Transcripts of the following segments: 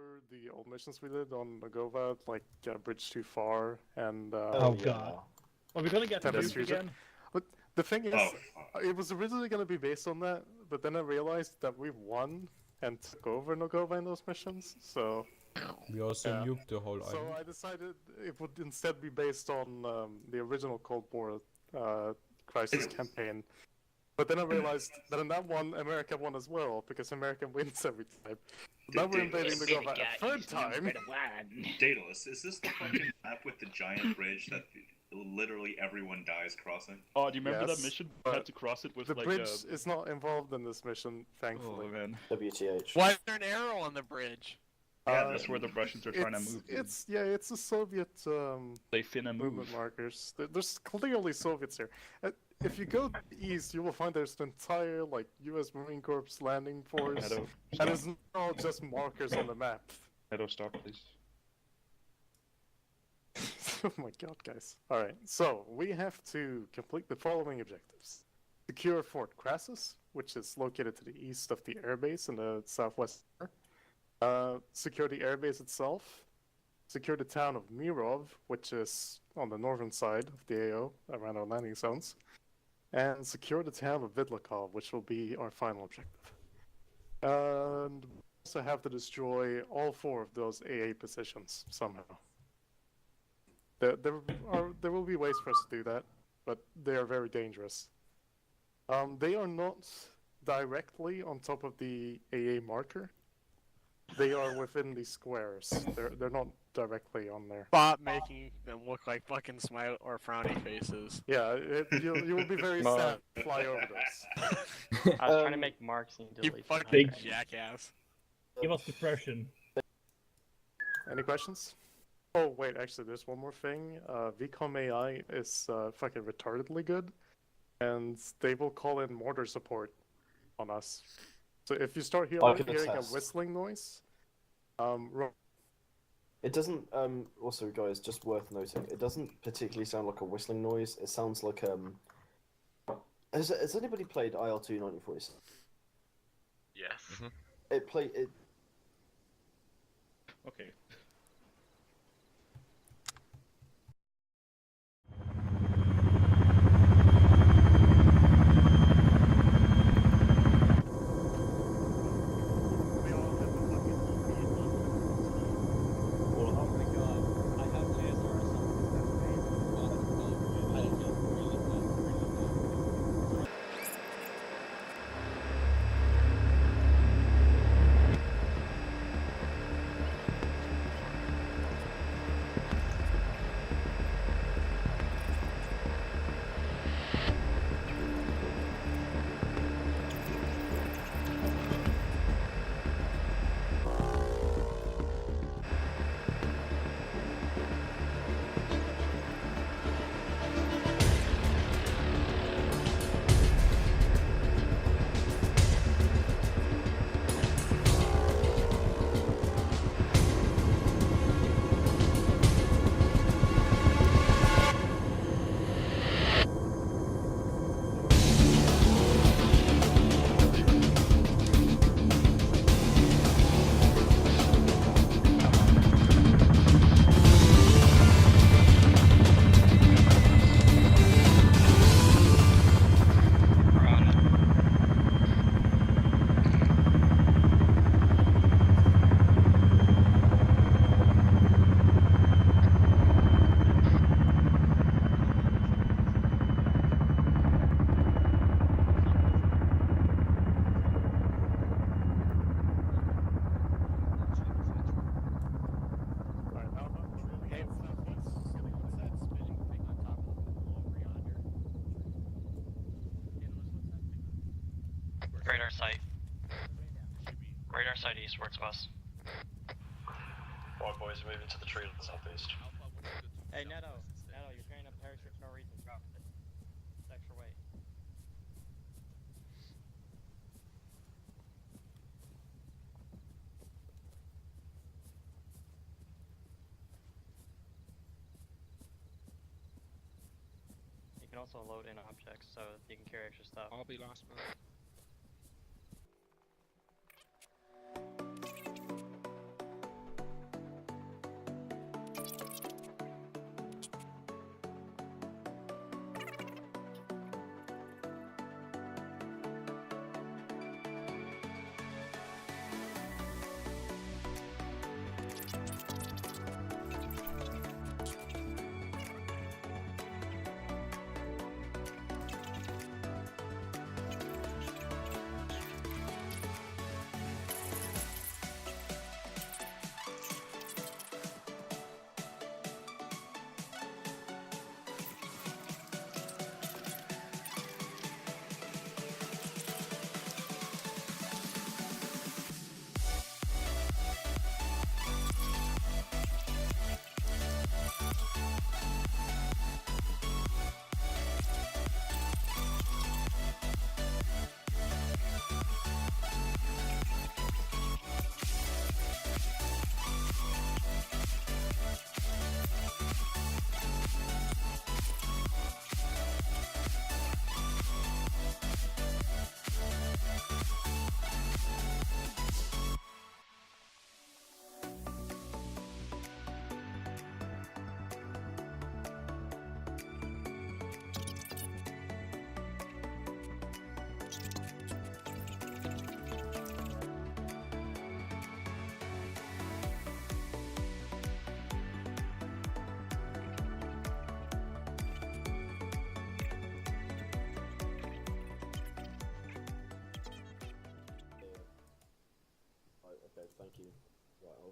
over the old missions we did on Nogova, like Bridge Too Far and Oh god. Are we gonna get Tempest Nuke Fusion. again? But the thing is, it was originally going to be based on that, but then I realized that we won and took over Nogova in those missions, so... We also nuked the whole So island. I decided it would instead be based on the original Cold War Crisis campaign. But then I realized that in that one, America won as well, because America wins every time. Now we're invading Nogova a third time. Daedalus, is this the fucking map with the giant bridge that literally everyone dies crossing? Oh, do you remember Yes, that mission? We had to cross it with the like bridge is not involved in this mission, thankfully. Oh man. WTH. Why is there an arrow on the bridge? Yeah, that's where the Russians are trying to move. It's a Soviet They finna move. movement markers. There's clearly Soviets here. If you go east, you will find there's an entire like U.S. Marine Corps landing force, Edo, and it's not all just markers on the map. Edo, stop, please. Oh my god, guys. Alright, so we have to complete the following objectives. Secure Fort Crassus, which is located to the east of the airbase in the southwest. Secure the airbase itself. Secure the town of Mirov, which is on the northern side of the AO, around our landing zones. And secure the town of Vidlakov, which will be our final objective. And we also have to destroy all 4 of those AA positions somehow. There will be ways for us to do that, but they are very dangerous. They are not directly on top of the AA marker. They are within the squares. They're not directly on there. Stop making them look like fucking smile or frowny faces. Yeah, you will be very sad to fly over those. I was trying to make marks and You delete. fucking jackass. Give us depression. Any questions? Oh wait, actually, there's one more thing. VCOM AI is fucking retardedly good, and they will call in mortar support on us. So if you start hearing a whistling noise, it doesn't. Also, guys, just worth noting, it doesn't particularly sound like a whistling noise. It sounds like Has anybody played IL-2 1947? Yes. It. Okay. Radar site. Radar site eastwards west. Alright boys, moving to the tree to the southeast. Hey Neto, you're carrying a parachute for no reason. Drop it. It's extra weight. You can also load in objects so you can carry extra stuff. I'll be last man.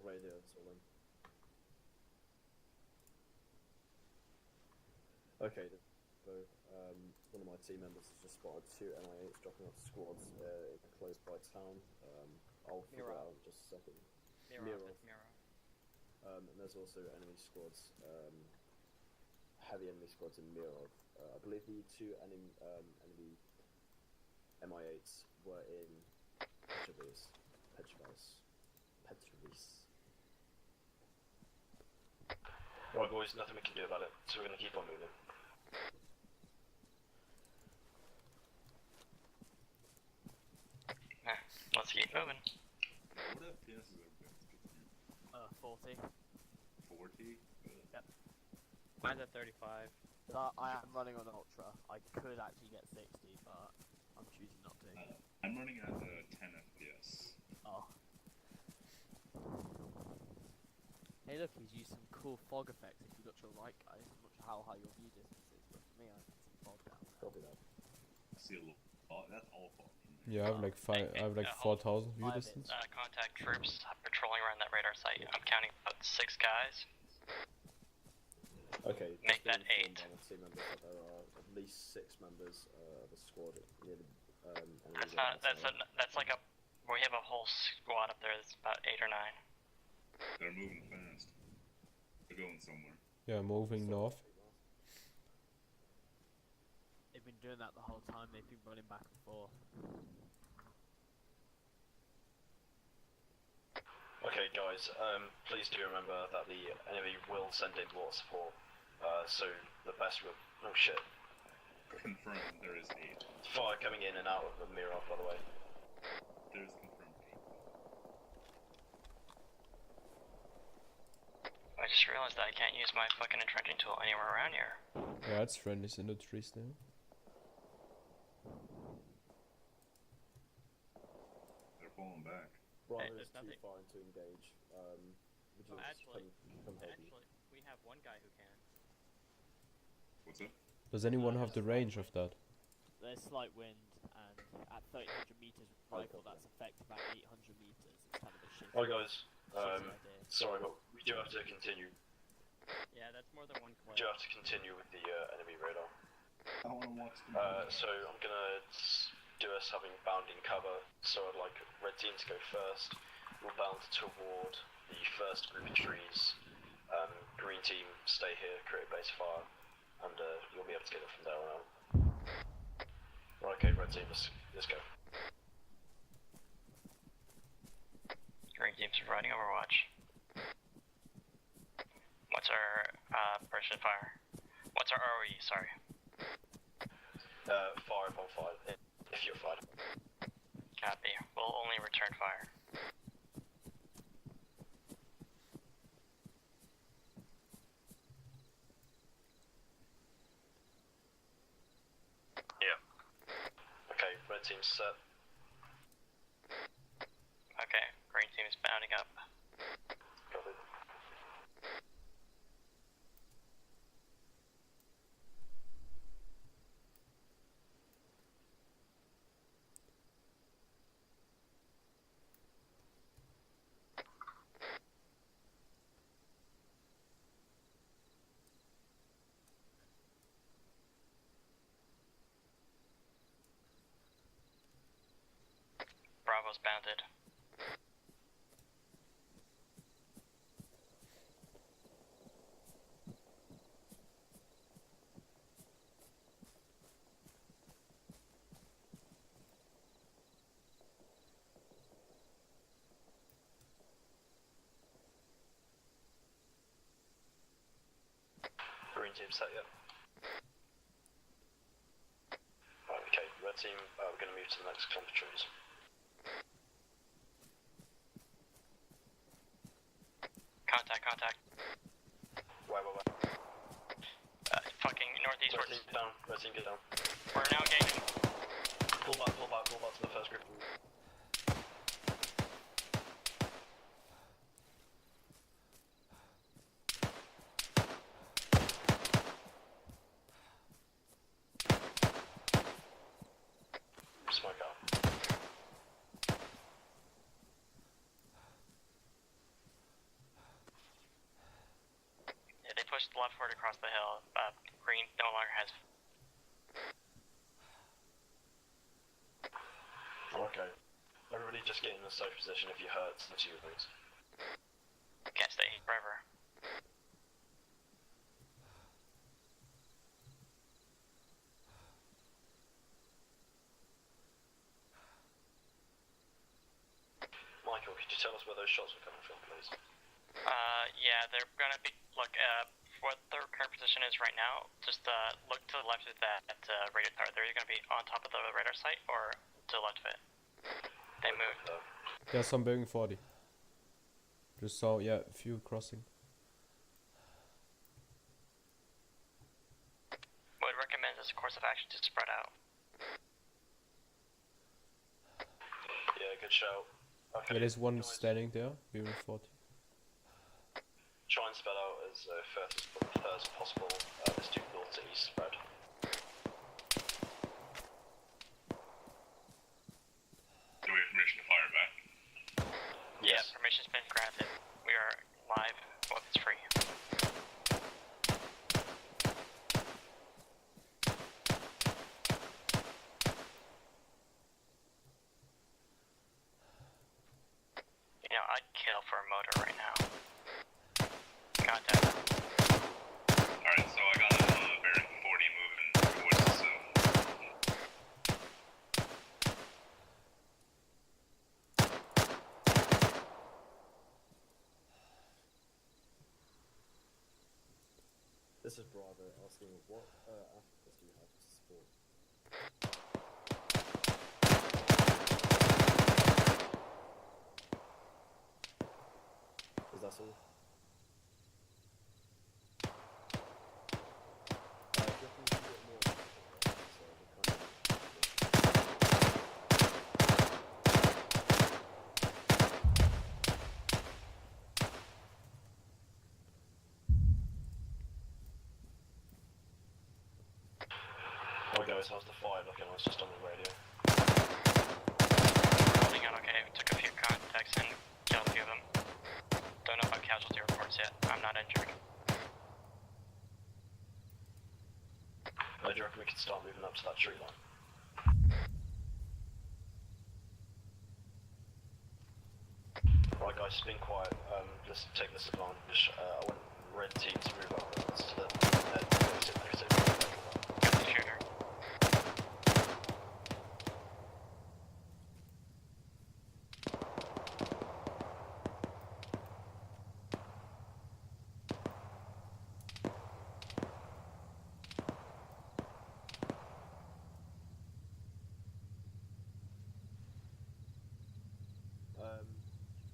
radio, it's all in. Okay, so one of my team members has just spotted 2 MI8s dropping off squads close by town. I'll figure it out in just a second. Mirror. And there's also enemy squads, heavy enemy squads in Mirov. I believe the 2 enemy MI8s were in Petrovis. Right, boys, nothing we can do about it, so we're gonna keep on moving. Let's keep moving. What FPS is everybody? 40. 40? Yep. Mine's at 35. So I am running on Ultra. I could actually get 60, but I'm choosing not to. I'm running at 10 FPS. Oh. Hey look, he's used some cool fog effects if you look to your right, guys. I'm not sure how high your view distance is, but for me I can see fog down there. Copy that. I see a little. Oh, that's all fog. Yeah, I have like I have like 4,000 view I have it. distance. Contact troops patrolling around that radar site. I'm counting about 6 guys. Okay, Make just that being 8. informed by my team members that there are at least 6 members of a squad near the enemy That's radar not. That's tower. that's like a. We have a whole squad up there. That's about 8 or 9. They're moving fast. They're going somewhere. Yeah, moving north. They've been doing that the whole time. They've been running back and forth. Okay, guys, please do remember that the enemy will send in water support. So the best will. Oh shit. Confirmed, there is 8. Fire coming in and out of the mirror, by the way. There is confirmed 8. I just realized that I can't use my fucking entrenching tool anywhere around here. Yeah, it's friendlies in the trees there. They're falling back. Bravo Hey, is there's too nothing- far to engage. Would you Well, just actually- come help me? Actually, we have one guy who can. What's up? Does anyone have the range of that? There's slight wind, and at 1300 meters with rifle, that's effective at 800 meters. It's kind of a shit. Hi guys, shitty idea. sorry, but we do have to continue. Yeah, that's more than one We clip. do have to continue with the enemy radar. I wanna watch the So I'm gonna do us having bounding cover. So I'd like red team to go first. We'll bound toward the first group of trees. Green team stay here, create a base fire, and you'll be able to get it from there on out. Right, okay, red team, let's go. Green team's providing overwatch. What's our pressure fire? What's our ROE? Sorry. Fire upon fire, if you're fired. Copy. We'll only return fire. Okay, red team's set. Okay, green team's bounding up. Copy. Bravo's bounded. Green team set, yep. Right, okay, red team, we're going to move to the next clump of trees. Contact. Where? Fucking northeast. Red team down, red team get down. We're now engaging. Pull back to the first group. Smoke out. leftward across the hill. Green no longer has. Okay. Everybody just get in a safe position if you hurt the two things. Can't stay forever. Michael, could you tell us where those shots were coming from, please? Yeah, they're gonna be, look, what their current position is right now, just, look to the left of that, radar, they're either gonna be on top of the radar site, or to the left of it. They moved. There's some building 40. Just saw, yeah, a few crossing. What I'd recommend as a course of action to spread out. Yeah, good shout. Okay. Yeah, there's one guys, standing there, building 40. try and spell out as fast as possible. Let's do north to east spread. Do we have permission to fire back? Yeah, permission's been granted. We are live, weapons free. You know, I'd kill for a motor right now. Contact. Alright, so I got bearing 40 moving towards the south. This is Bravo asking what applicants do you have to support? Is that all? Do you reckon we can get more applicants, so we kind of- Oh guys, how's the fire looking? I was just on the radio. Holding on okay, we took a few contacts and killed a few of them. Don't know about casualty reports yet, I'm not injured. Do you reckon we could start moving up to that tree line? Right guys, just being quiet. Let's take this advantage. I want red team to move up to the negative. Got the shooter.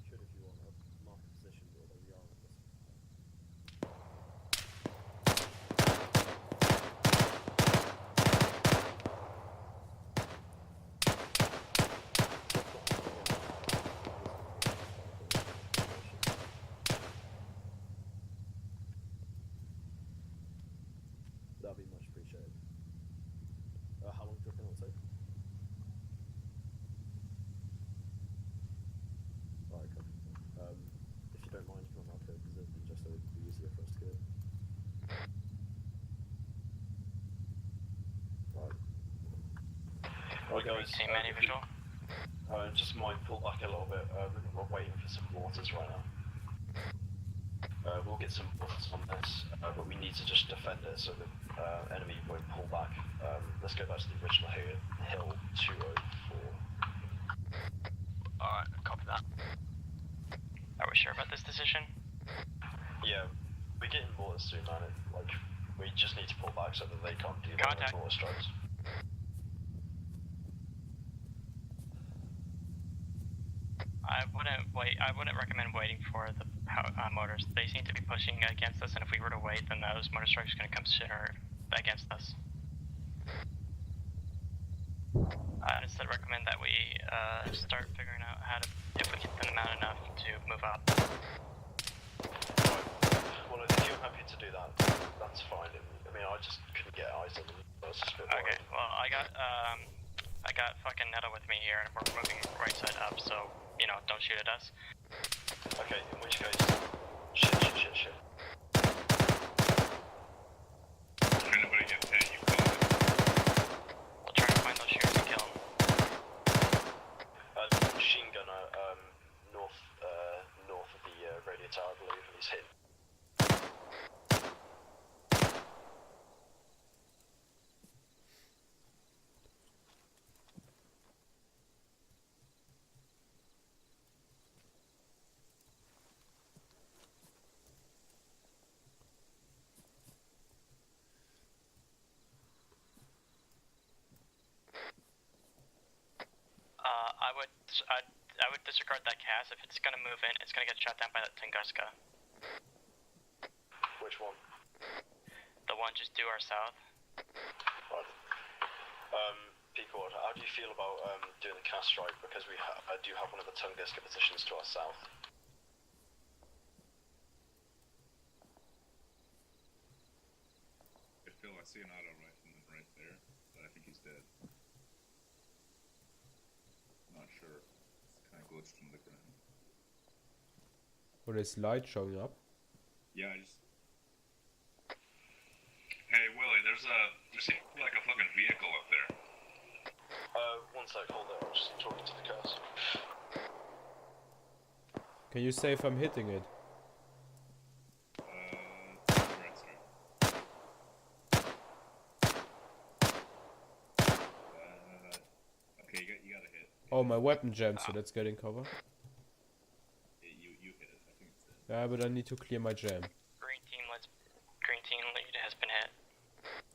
Should if you want mark a position where we are with this. That'd be much appreciated. How long do you reckon it'll take? Alright, cool. If you don't mind, if you want to mark a position, just so it'd be easier for us to get. Right guys, Team any visual? just might pull back a little bit. We're waiting for some mortars right now. We'll get some mortars on this, but we need to just defend it so the enemy won't pull back. Let's go back to the original hill 204. Alright, copy that. Are we sure about this decision? Yeah, we're getting mortars soon, man. Like, we just need to pull back so that they can't do Contact. mortar strikes. I wouldn't recommend waiting for the motors. They seem to be pushing against us, and if we were to wait, then those motor strikes are going to come sooner against us. I'd instead recommend that we start figuring out how to, if we can thin them out enough to move up. Well, if you're happy to do that, that's fine. I mean, I just couldn't get eyes on them. I was just a bit Okay, worried. well, I got fucking Netto with me here, and we're moving right side up, so, you know, don't shoot at us. Okay, in which case, shit. tower, I believe, and he's hit. I would disregard that cast. If it's gonna move in, it's gonna get shot down by that Tunguska. Which one? The one just due our south. Right. People, how do you feel about doing the cast strike? Because I do have one of the Tunguska positions to our south. I see an auto rifleman right there, but I think he's dead. Not sure. It's kind of glitched from the ground. What is light showing up? Yeah, I just. Hey Willie, there seems like a fucking vehicle up there. One sec, hold on, I'm just talking to the cast. Can you say if I'm hitting it? Right, sorry. Okay, you got a hit. Oh, my weapon jammed, so that's getting cover. You hit it. I think it's it. Yeah, but I need to clear my jam. Green team lead has been hit.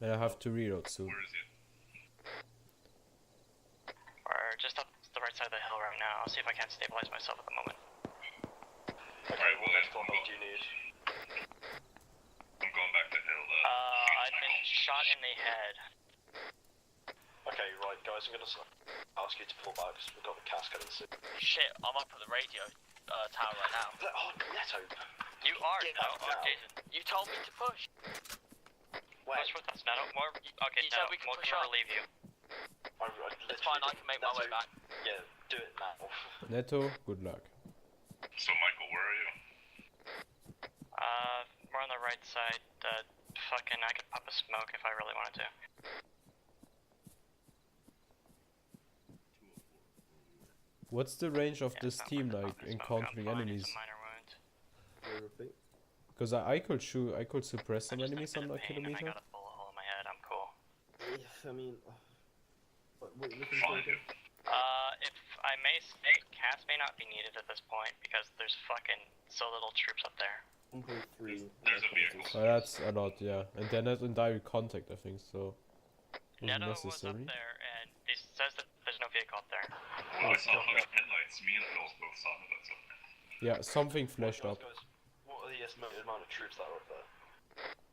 And I have to reload soon. Where is it? We're just up the right side of the hill right now. I'll see if I can't stabilize myself at the moment. Okay, what medical help do you need? I'm going back to hill. I've been shot in the head. Okay, right, guys, I'm gonna ask you to pull back because we've got the cast coming soon. Shit, I'm up at the radio tower right now. Oh, Neto! You are Get now, back now. Jason. You told me to push. When? Push with us, Neto. More. Okay, You said Neto. we can More push can up. relieve you. It's fine, I can make my way back. Yeah, do it now. Neto, good luck. So Michael, where are you? We're on the right side. Fucking, I could pop a smoke if I really wanted to. What's the range of Yeah, this it's not team worth like popping a smoke. encountering I'm fine, enemies? It's a minor wound. Can you repeat? Because I could suppress some I just enemies took a on bit that of pain and I kilometer. got a bullet hole in my head. I'm cool. Yeah, I mean, what looking for again? If I may say, cast may not be needed at this point because there's fucking so little troops up there. 1.3. There's a vehicle. Oh, that's a lot, yeah. And they're not in direct contact, I think, so wasn't Neto was up necessary. there and it says that there's no vehicle up there. Well, I saw fucking headlights. Me and Phil's both saw headlights up there. Yeah, something flashed up. Guys, what are the estimated amount of troops that are up there?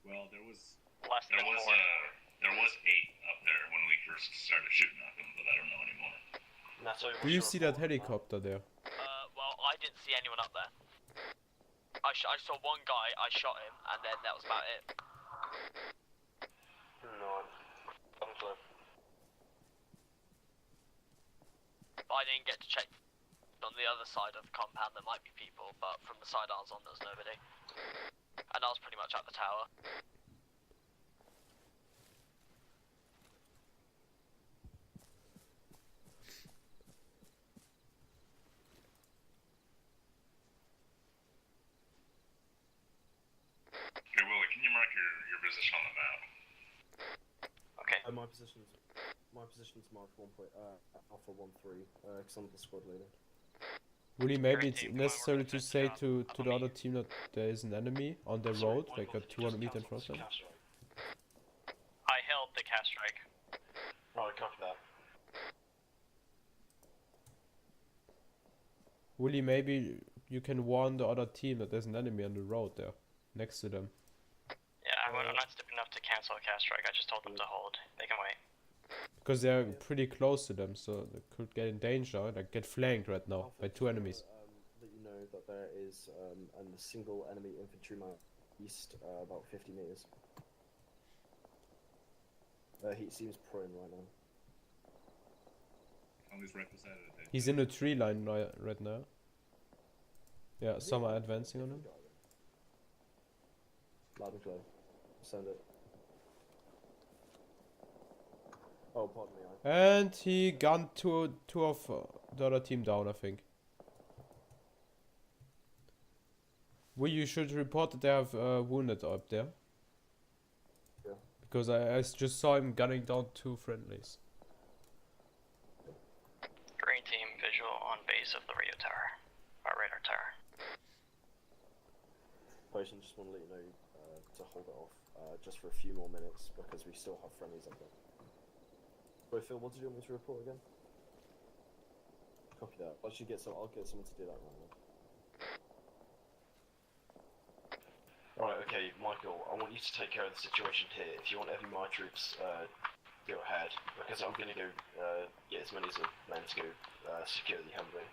Well, there was Less than 4. there was 8 up there when we first started shooting at them, but I don't know anymore. Neto, Do you see that helicopter there? Well, I didn't see anyone up there. I saw one guy, I shot him, and then that was about it. No, unclear. I didn't get to check on the other side of the compound, there might be people, but from the side I was on, there was nobody. And I was pretty much at the tower. Hey Willie, can you mark your position on the map? Okay. My position's marked Alpha 1-3, because I'm the squad leader. Really, maybe Great it's team, come on, necessary we're to gonna say finish to up. the other team that there is an enemy on their road, like a 200 meter in front of them. I held the cast strike. Right, copy that. Willie, maybe you can warn the other team that there's an enemy on the road there, next to them. Yeah, I'm not stupid enough to cancel a cast strike. I just told them to hold. They can wait. Because they're pretty close to them, so they could get in danger, like get flanked right now by 2 enemies. Let you know that there is a single enemy infantryman east, about 50 meters. He seems prone right now. Always right beside it. He's in a tree line right now. Yeah, some are advancing on him. Loud and clear. Send it. Oh, pardon me. And he gunned two of the other team down, I think. Well, you should report that they have wounded up there. Yeah. Because I just saw him gunning down 2 friendlies. Green team visual on base of the radio tower. Our radar tower. Potion, just want to let you know to hold it off just for a few more minutes because we still have friendlies up there. Sorry, Phil, what did you want me to report again? Copy that. I'll get someone to do that right now. Right, okay, Michael, I want you to take care of the situation here. If you want any of my troops, go ahead, because I'm gonna go get as many as men to go secure the Humvee.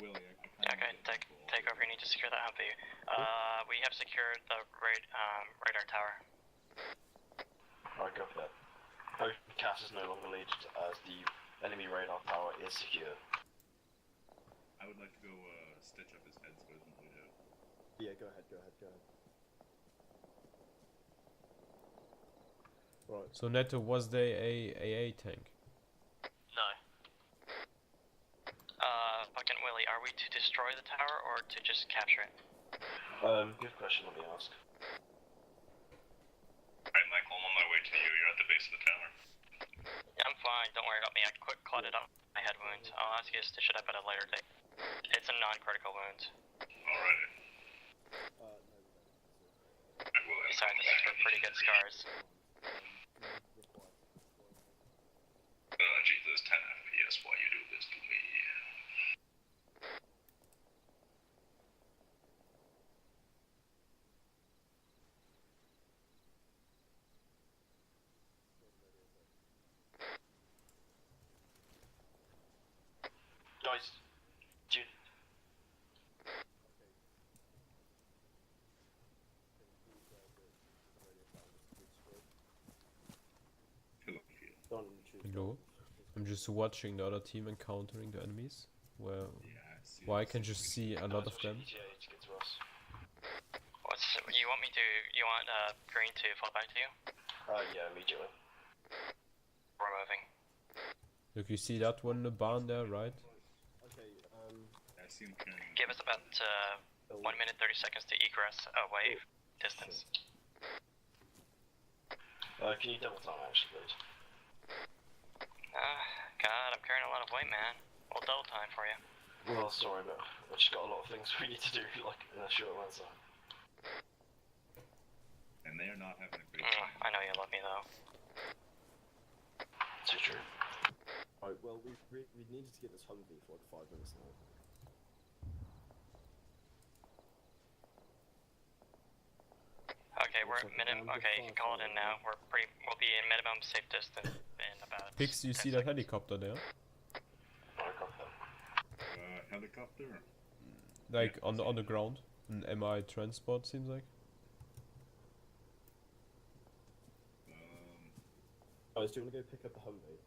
Willie, Okay, take over. You need to secure that Humvee. We have secured the radar tower. Alright, copy that. Cass is no longer leaded as the enemy radar tower is secure. I would like to go stitch up his head so he doesn't bleed out. Yeah, go ahead. Right. So Netto, was there a AA tank? No. Fucking Willie, are we to destroy the tower or to just capture it? Good question, let me ask. Alright, Michael, I'm on my way to you. You're at the base of the tower. Yeah, I'm fine. Don't worry about me. I quick clotted up my head wound. I'll ask you to stitch it up at a later date. It's a non-critical wound. Alrighty. Besides, this is for pretty good scars. Jesus, 10 FPS, why you do this to me? Guys, do you... Hello? I'm just watching the other team encountering the enemies. Well, I can just see a lot of them. You want me to? You want Green to fall back to you? Yeah, immediately. We're moving. Look, you see that one in the barn there, right? Okay, I see him carrying. Give us about 1 minute 30 seconds to egress away distance. Can you double time actually, please? God, I'm carrying a lot of weight, man. We'll double time for you. Well, sorry, but I've just got a lot of things we need to do, like, in a short amount of time. And they are not having a great time. I know you love me, though. Too true. Alright, well, we needed to get this Humvee for like 5 minutes now. Okay, we're at minimum. Okay, you can call it in now. We'll be in minimum safe distance in about. Pix, you 10 see that seconds. helicopter there? Helicopter? Like on the ground, an MI transport seems like. Guys, do you want to go pick up the Humvee?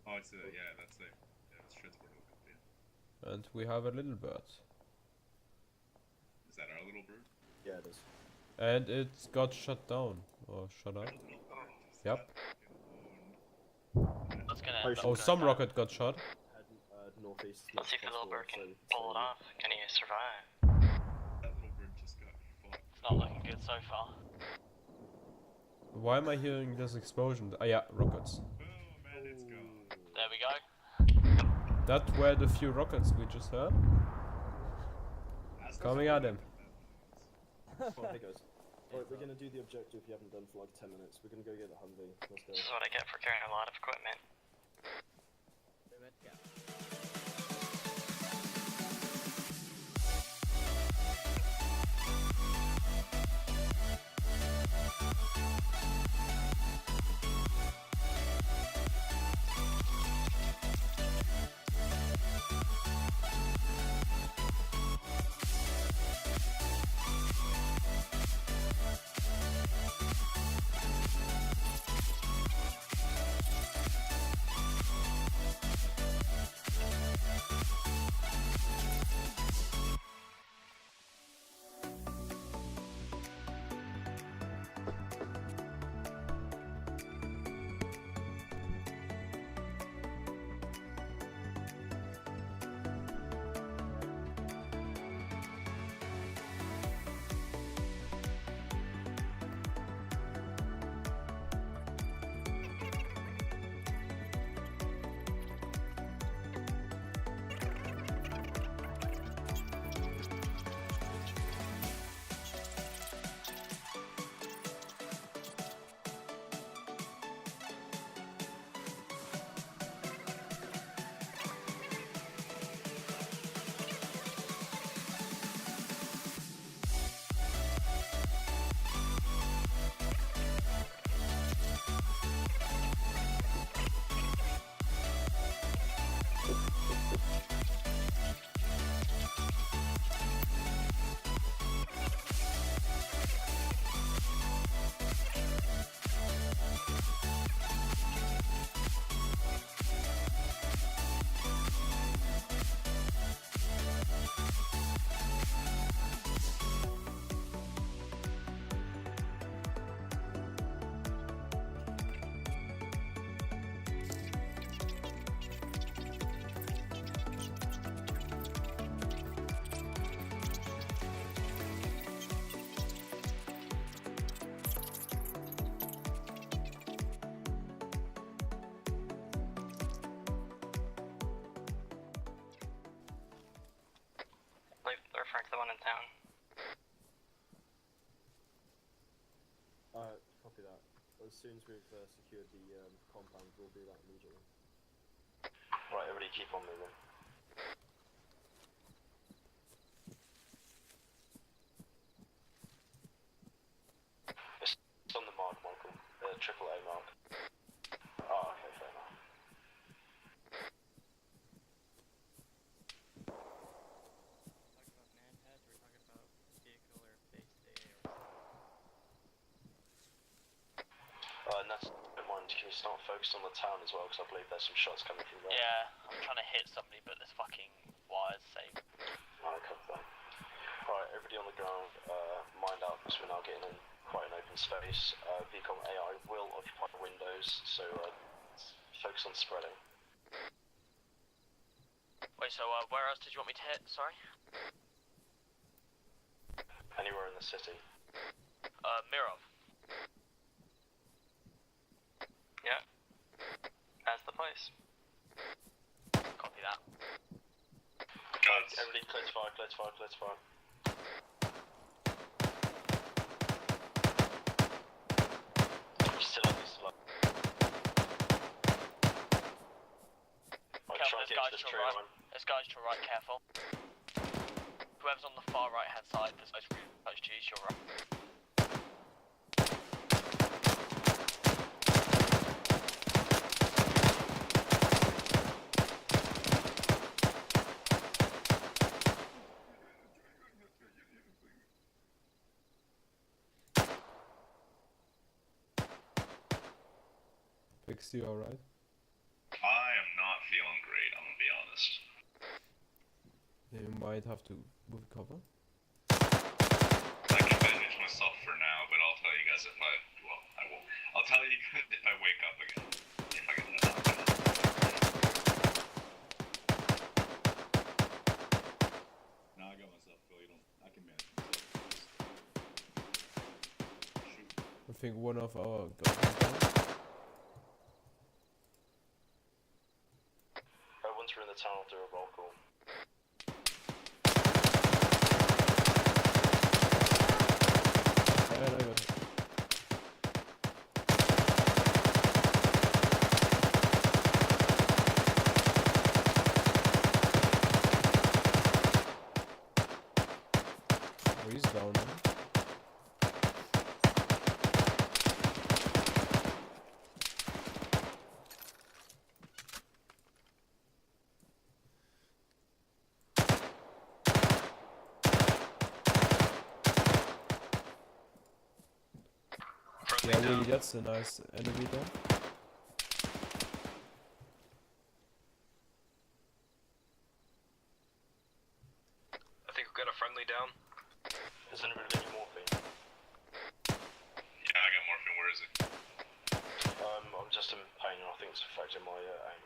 Oh, it's yeah, that's it. Yeah, it's transport helicopter. Yeah. And we have a little bird. Is that our little bird? Yeah, it is. And it got shut down. Or shut up. Yep. That's gonna Oh, end up Oh, going some down. rocket got shot. Head northeast. Let's see if the little bird can pull it off. Can he survive? That little bird just got fucked. It's not looking good so far. Why am I hearing this explosion? Ah, yeah, rockets. Oh man, it's gone. There we go. That were the few rockets we just heard. Coming at him. Oh, hey guys. Alright, we're gonna do the objective you haven't done for like 10 minutes. We're gonna go get the Humvee. Let's go. This is what I get for carrying a lot of equipment. Copy that. As soon as we've secured the compound, we'll do that immediately. Right, everybody keep on moving. It's on the mark, Michael. Triple A mark. Oh, okay, fair enough. Nats, don't mind, can you start focusing on the town as well, because I believe there's some shots coming through there. Yeah, I'm trying to hit somebody, but this fucking wire's safe. Alright, cover that. Right, everybody on the ground, mind out, because we're now getting in quite an open space. VCOM AI will occupy the windows, so focus on spreading. Wait, so where else did you want me to hit? Sorry? Anywhere in the city. Mirov. Yeah. That's the place. Copy that. Guys, Everybody clear to fire, clear to fire, clear to fire. Still up, still up. Right, Careful, try and get to this tree line. This guy's to your right, careful. Whoever's on the far right hand side, this guy's really close to you, to your right. Pixie, alright? I am not feeling great, I'm gonna be honest. You might have to move cover. I can bandage myself for now, but I'll tell you guys if I... Well, I won't. I'll tell you guys if I wake up again. If I get that option. Now I got myself fully, I can manage myself. Shoot. I think one of our guys is down. Once we're in the town, I'll do a roll call. And I got it. Oh, he's down now. Yeah, Willie, that's a nice enemy there. I think we've got a friendly down. Is anybody got any morphine? Yeah, I got morphine, where is it? I'm just in pain, I think it's affecting my aim.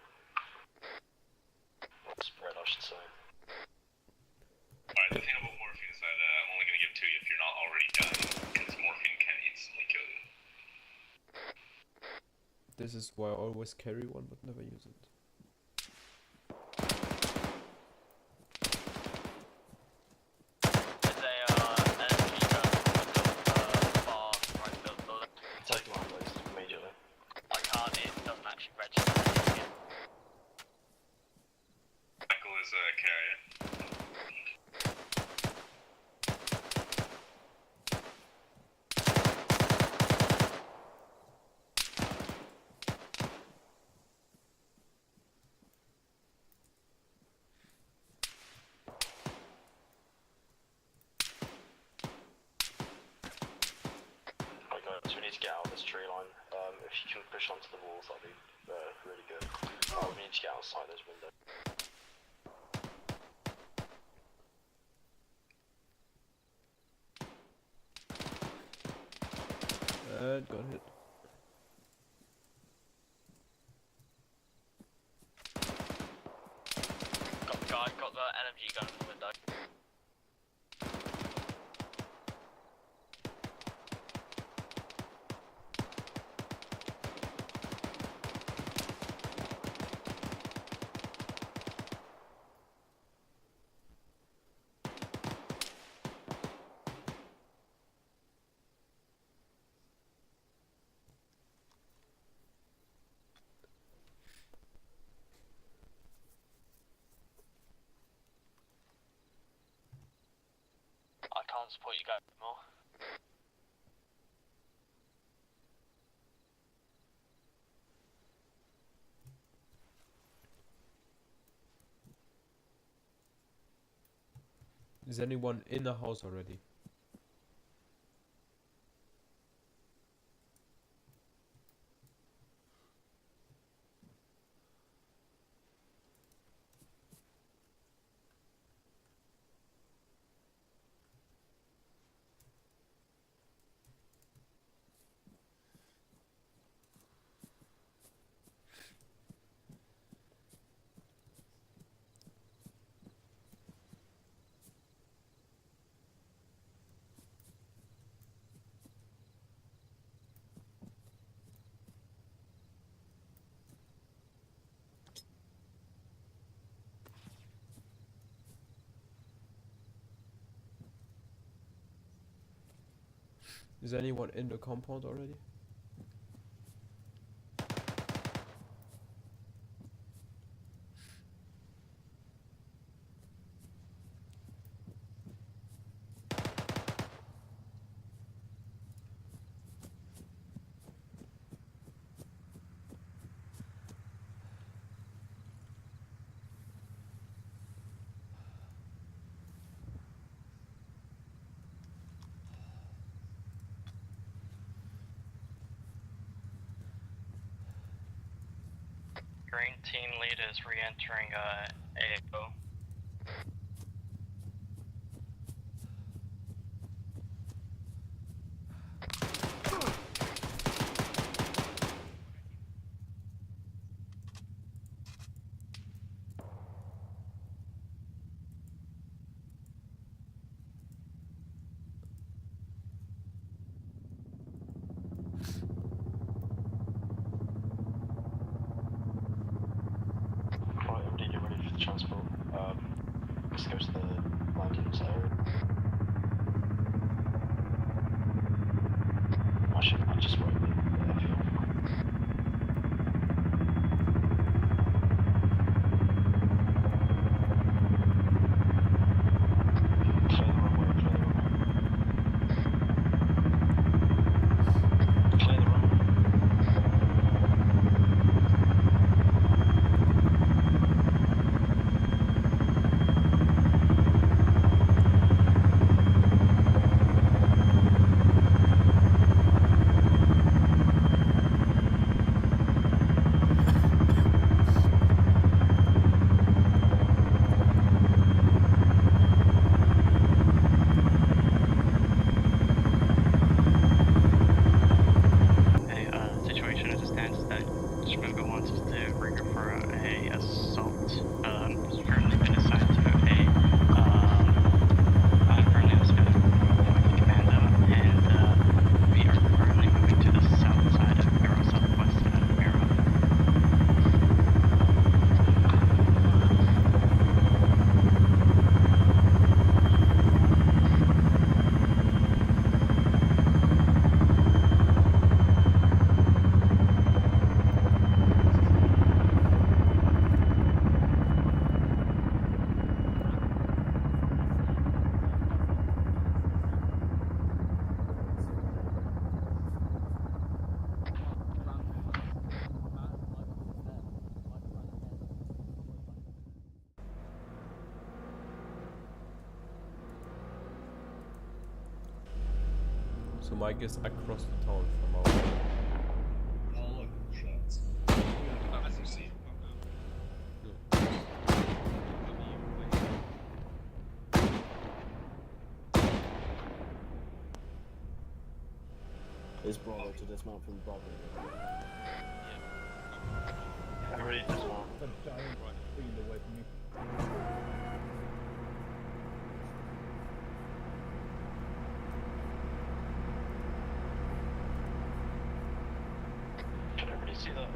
Spread, I should say. Alright, the thing about morphine is that I'm only gonna give it to you if you're not already dying, because morphine can instantly kill you. This is why I always carry one but never use it. There's a energy gun on the far right building. Take my place immediately. I can't, it doesn't actually register yet. Michael is a carrier. Right guys, we need to get out of this tree line. If you can push onto the walls, that'd be really good. We need to get outside those windows. And got hit. Got the guy, got the LMG gun in the window. try and support you guys a bit more. Is anyone in the house already? Is anyone in the compound already? Green team lead is re-entering AO. Right, MD, get ready for the transport. Let's go to the landings area. Actually, I'll just wait the airfield. Clear the runway, clear the runway. Clear the runway. Situation as it stands is that Schmoock wants us to regroup for a assault. He's currently been assigned to currently assigned to Commando, and we are currently moving to the south side of Arrow, southwest side of Arrow. So Mike is across the town from our... Oh look, shots. As you see. Is Bravo to dismount from Bravo? Ready to dismount. The giant fiend away from me. Can everybody see that?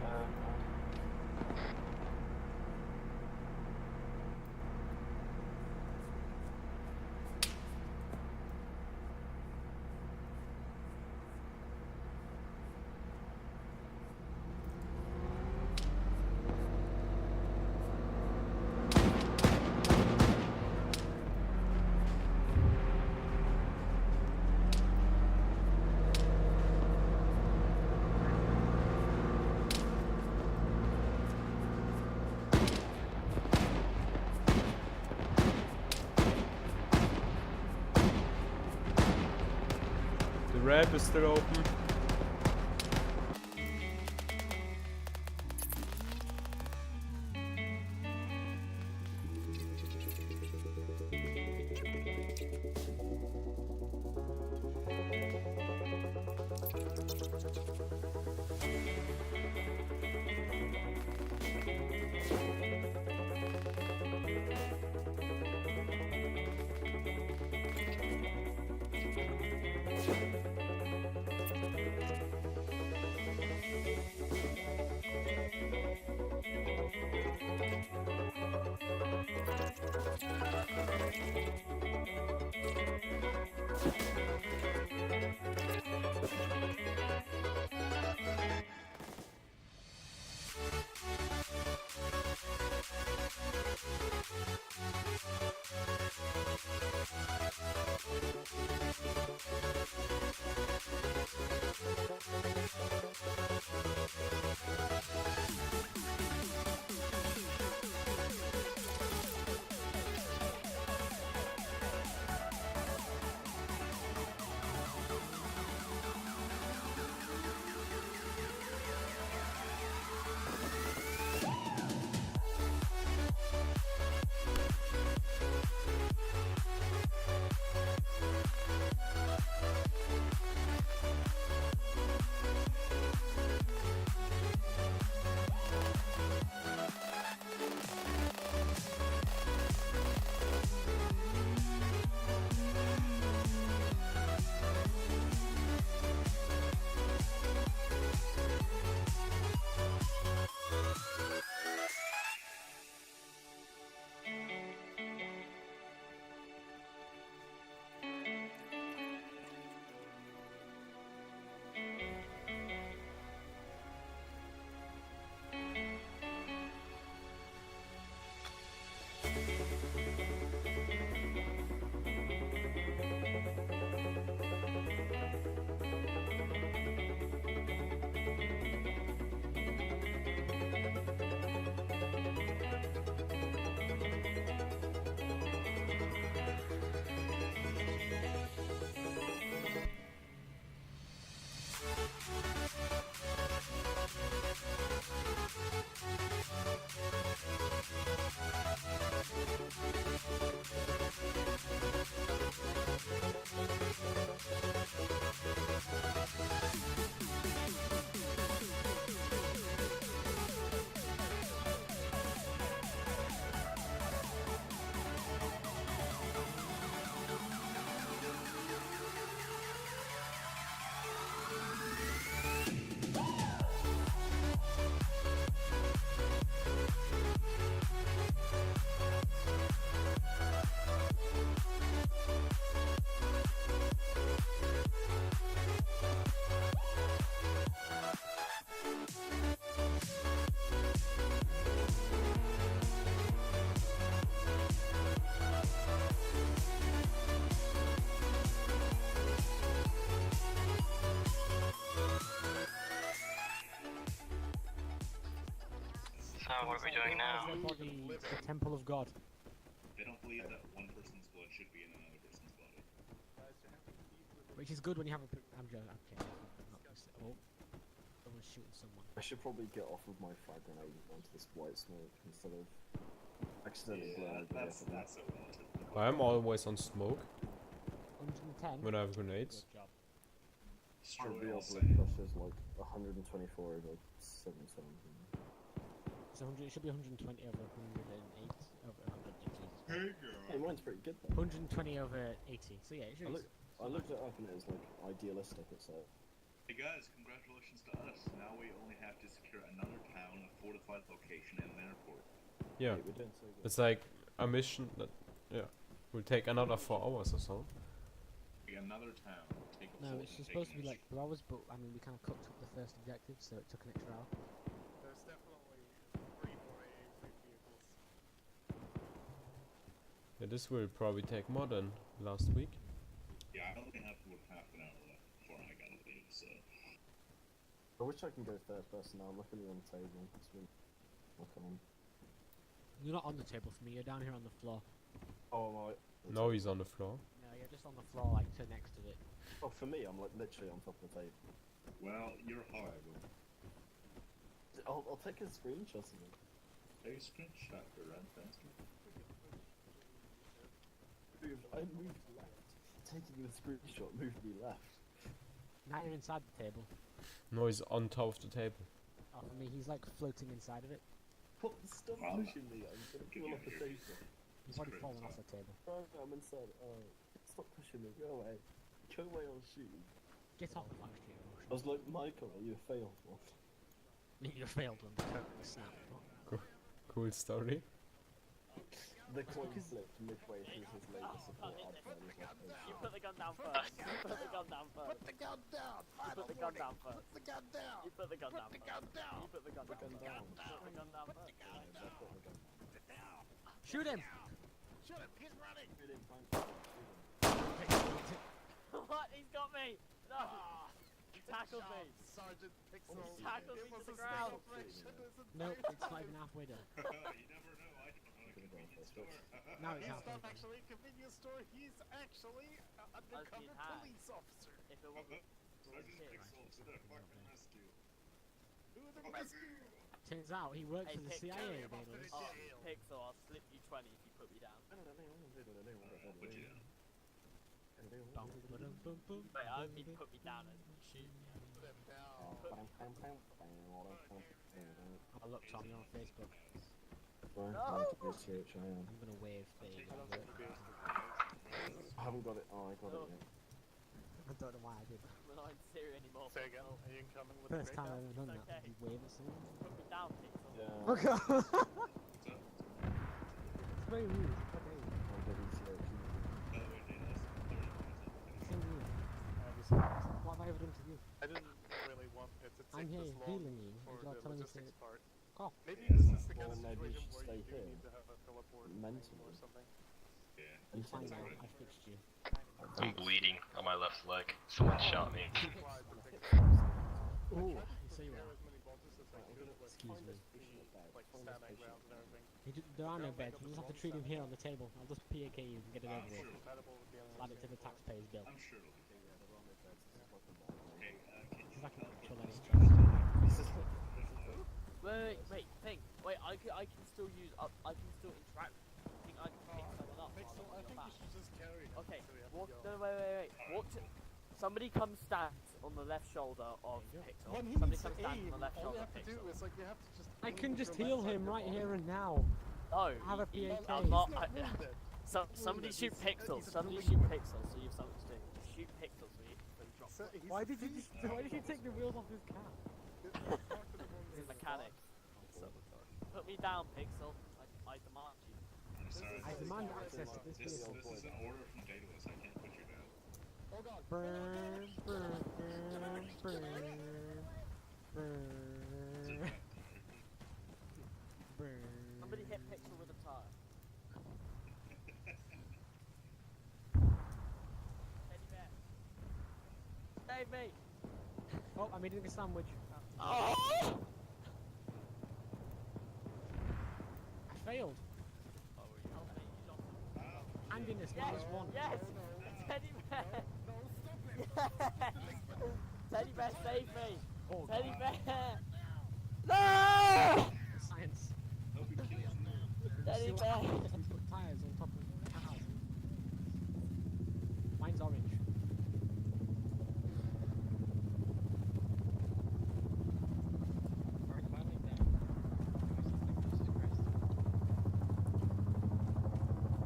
Ramp is still open. So what are we doing now? The Temple of God. They don't believe that one person's blood should be in another person's body. Which is good when you have a... I'm joking. Okay. I'm not gonna say... Oh. Someone's shooting someone. I should probably get off of my frag grenade onto this white smoke instead of accidentally blowing it. That's it. I'm always on smoke 110. when I have grenades. Good job. Probably our blood pressure is like 124 over 77. So it should be 120 over 108 over 180. Hey girl. Hey, mine's pretty good though. 120 over 80. So yeah, it should I looked it up and it was like idealistic. It's like. Hey guys, congratulations to us. Now we only have to secure another town, a fortified location, and an airport. Yeah, We're doing so good. it's like a mission that, yeah, will take another 4 hours or so. Another town. Take a No, fort it's and supposed to take be an like 2 hours, but I mean we kind of cooked up the first objective, so it took an extra hour. There's definitely 3 more AA vehicles. Yeah, this will probably take more than last week. Yeah, I only have half an hour left before I gotta leave, so. I wish I can go third person now. I'm looking on the table. It's been on. You're not on the table for me. You're down here on the floor. Oh, right. No, he's on the floor. No, you're just on the floor, like to next to it. Oh, for me, I'm like literally on top of the table. Well, you're horrible. I'll take a screenshot of it. Take a screenshot for run faster. I moved left. Taking the screenshot moved me left. Now you're inside the table. No, he's on top of the table. Oh, for me, he's like floating inside of it. What? Stop pushing me, I'm gonna fall off the table. He's already fallen off the table. Oh, I'm inside. Stop pushing me, go away. Go away, I'll shoot you. Get off the last year. I was like, Michael, are you a failed one? You failed one. Totally snapped. Cool story. The coin flipped midway through his laser support advert. You put the gun down first. You put the gun down first. Put the gun down. You put the gun down first. Put the gun down. You put the gun down Put the gun down. You put the gun down. Put the gun down. Put the gun down first. Shoot him! Shoot him. He's running. What? He's got me! No! He tackled me! Sergeant Pixel. He tackled me It was to the a ground! state operation. No, it's not even halfway done. You never know, I don't know a convenience store. Now it's He's halfway not done. actually a convenience store. He's actually an undercover had. police officer. If it wasn't Sergeant shit. Pixel to the fucking rescue. Who the rescue? Turns out he works Hey, for the Pick, CIA, carry him off to Bayless. the Oh, jail. Pixel, I'll slip you 20 if you put me down. I'll put you down. Bum, ba-dum, bum, bum, Wait, I hope bum, you bum. put me down and shoot me. Put him down. Oh look, Tom, you're on Facebook. I'm gonna wave thing. I haven't got it. Oh, I got it. I don't know why I did. We're not in Syria anymore. Say again, are you incoming with First the time breakdown? I've ever done that. Okay. You wave at someone. Put me down, Pixel. Yeah. Okay. What's up? It's very rude. Okay. By the way, Dana, It's so rude. What have I ever done to you? I didn't really want it to I'm take here this long healing you. for You're the telling me logistics to part. cough. Maybe this is the kind Well, of maybe you situation should where you stay do here. need to have a teleport Mentally. or something. yeah. It's fine It's now. alright. I fixed you. I'm bleeding on my left leg. Someone shot me. Oh, you say you There are. as many bolters as I could with Excuse me. like standing ground and everything. There are no beds. You just have to treat him here on the table. I'll just PAK you and get it over with. Compatible with the other Add it to the taxpayer's bill. I'm sure it'll be. Hey, can It's you like an actual NHS. Wait, think. Wait, I can still use. I can still interact. I think I can pick someone up. Pixel, while I I'm think back. you should just carry him. Okay, so we have walk. to go. No, wait. Walk to. Somebody come stand on the left shoulder of Pixel. When he Somebody needs to come stand aim, on the left all you shoulder of have to Pixel. do is like you have to just. I aim can with just your heal left him side right of your here body. and now. No, Have a PAK. I'm not. He's not wounded. Somebody shoot He's- Pixel. he's Somebody moving shoot with- Pixel. So you have something to do. Shoot Pixel so you drop. So he's Why did you phased Why did you out. take the wheels off his car? This is mechanic. Put me down, Pixel. I demand you. I'm sorry. I demand access to this This vehicle. is an order from Daedalus. I can't put you down. Oh god. Burn, burn, burn, burn, Is it burn, back? burn. Somebody hit Pixel with a tire. Teddy bear. Save me! Oh, I'm eating a sandwich. Oh! I failed. And in this Yes! -1. Yes! Teddy bear! Yes! Teddy bear, save me! Oh, Teddy God. bear! No! Science. Hope he kills me. Teddy See what bear! happens if you put tires on top of cars. Mine's orange.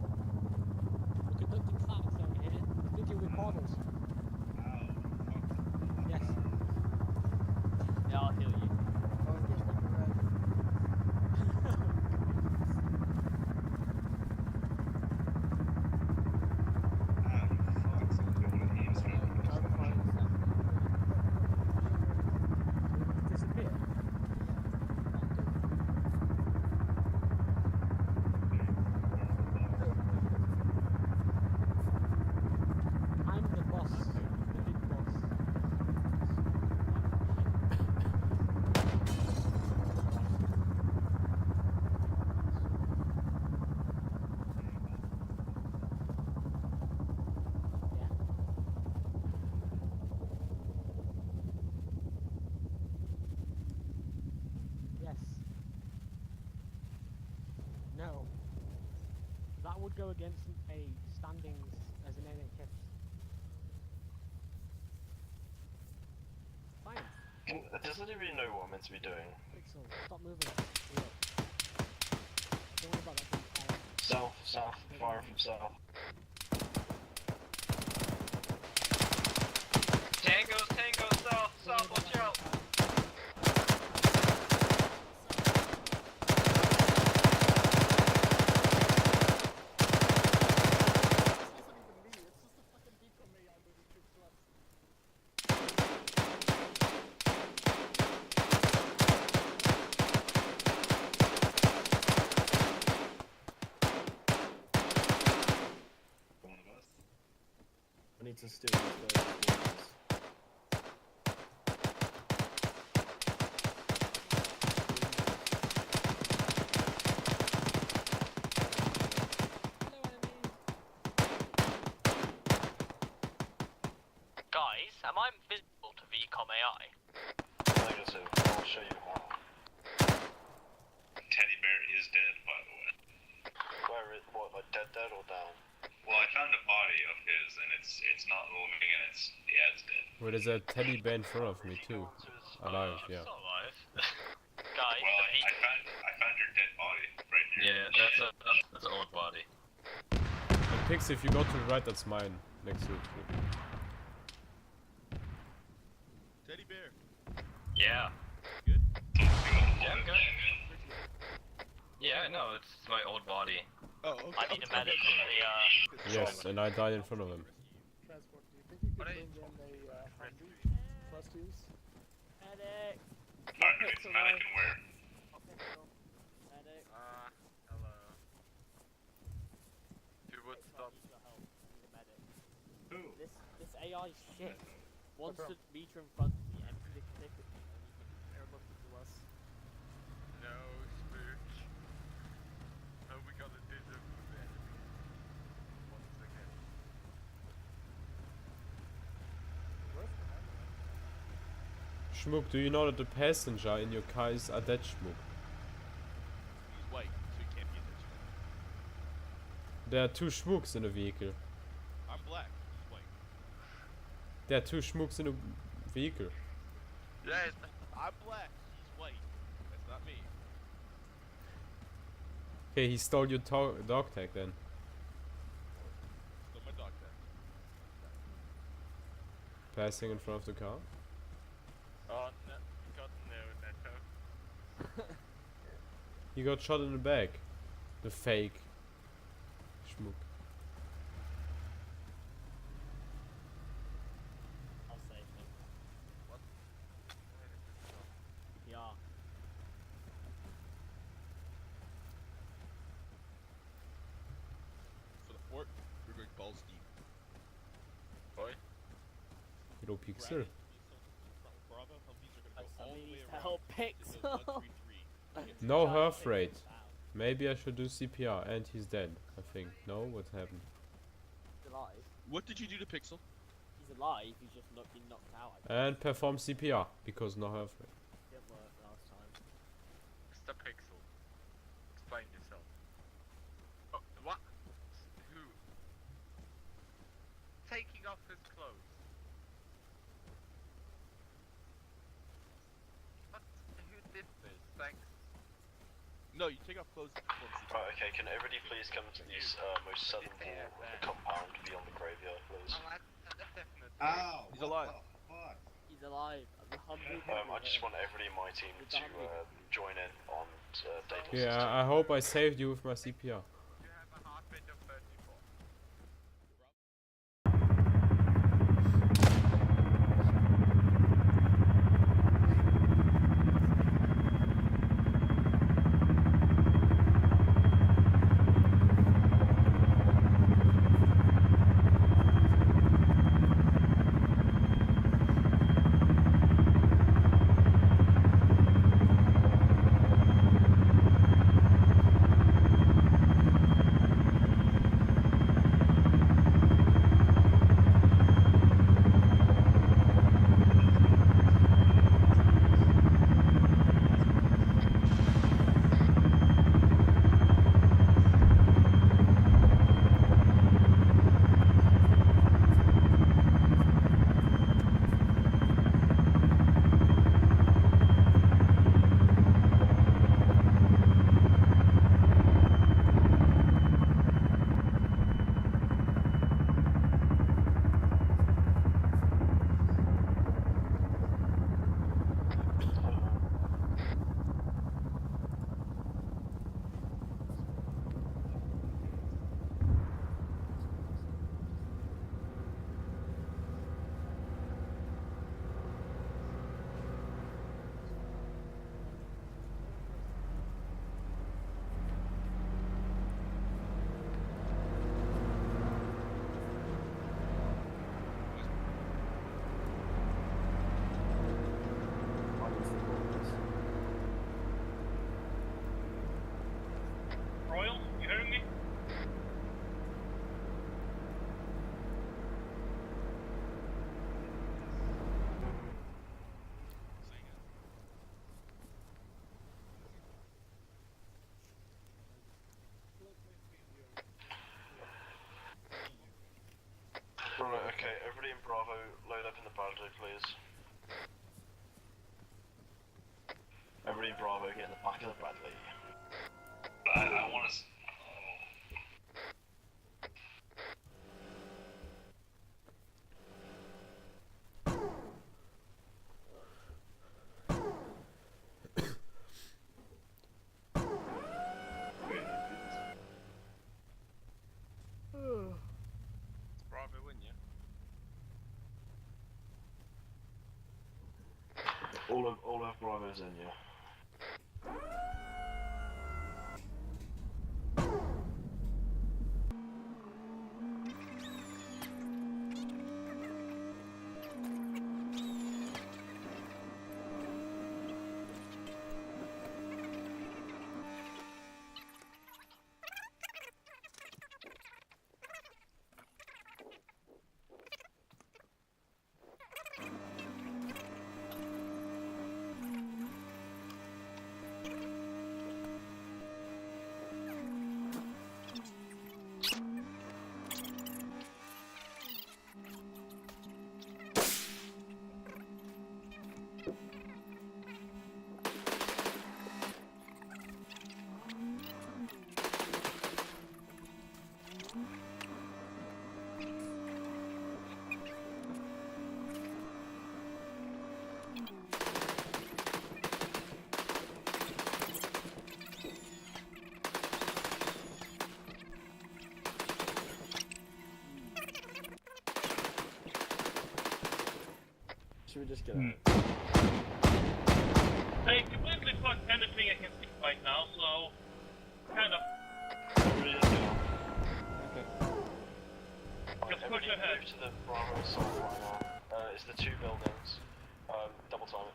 We're conducting facts over here. Thinking with portals. Yes. Yeah, I'll heal you. Oh, yes, thank you, Red. would go against a standings as an NHS. Fine. Does anybody know what I'm meant to be doing? Pixel, stop moving. Look. Don't worry about that thing. South, fire from south. Tango, south, watch out! I need to steal this guy. Guys, am I invisible to VCOM AI? Negative. I'll show you how. Teddy Bear is dead, by the way. Where is what? Like dead or down? Well, I found a body of his, and it's not moving, and it's dead. Wait, there's a teddy bear in front of me too. Alive, yeah. Still alive. Guys, Well, the I found your dead body right here. Yeah, that's an old body. And Pix, if you go to the right, that's mine. Next to it. Teddy bear. Yeah. Good? Yeah, I'm good. Yeah, no, it's my old body. Oh, okay. I need a medic from the, Yes, and I died in front of him. Transport, do you think you could bring in a Humvee for us to use? Medic! Alright, it's medic and where? Medic. hello. Who would stop? I need your help. I need a medic. Who? This AI is shit. Once the meter in front of me empty the clip at me and you can airlift it to us. No, Schmoock. How we gonna do this with the enemy? Once again. Schmoock, do you know that the passenger in your car is a dead Schmoock? He's white, so he can't be this. There are two Schmooks in the vehicle. I'm black. He's white. There are two Schmooks in the vehicle. Yes. I'm black. He's white. That's not me. Okay, he stole your dog tag then. Still my dog tag. Passing in front of the car. Oh, no, got no netto. He got shot in the back. The fake Schmook. I'll save him. What? Yeah. For the fort, we're going balls deep. Boy. Little pixel. Bravo, Humvees are Like going to go all the somebody way needs to around. help Pixel. No hearth rate. Maybe I should do CPR, and he's dead, I think. No? What happened? He's alive. What did you do to Pixel? He's alive, he's just not been knocked out. And perform CPR, because no hearth rate. Didn't work last time. Mr. Pixel. Explain yourself. Oh, what? Who? Taking off his clothes. What? Who did this? Thanks. No, you take off clothes before the CPR. Right, okay, can everybody please come to the most southern wall of the compound beyond the graveyard, please? Oh, that's definitely. Ow! He's alive. He's alive. The Humvee. I just want everybody in my team to join in on data Yeah, I hope I saved you with my CPR. You have a heart rate of 34. Bradley, please. Everybody Bravo, get in the back of the Bradley. I want to. Bravo, wouldn't you? All of Bravo's in, yeah. Should we just get out? They completely fucked anything I can see right now, so kind of. Just push ahead. Move to the Bravo side right now. It's the two buildings. Double time it.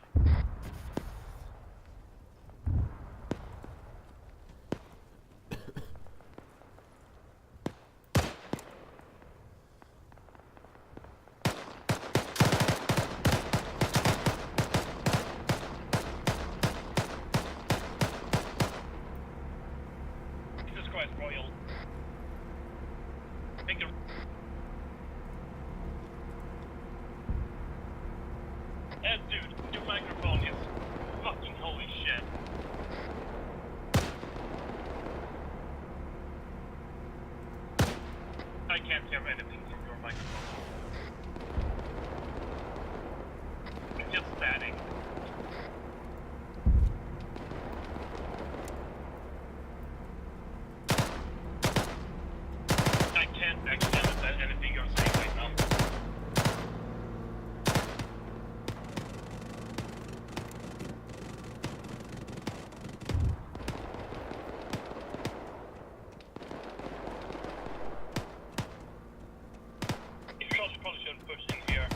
Jesus Christ, Royal. Make a. Dude, your microphone is fucking holy shit. I can't hear anything from your microphone. It's just static. I can't actually understand anything you're saying right now. You probably shouldn't push in here.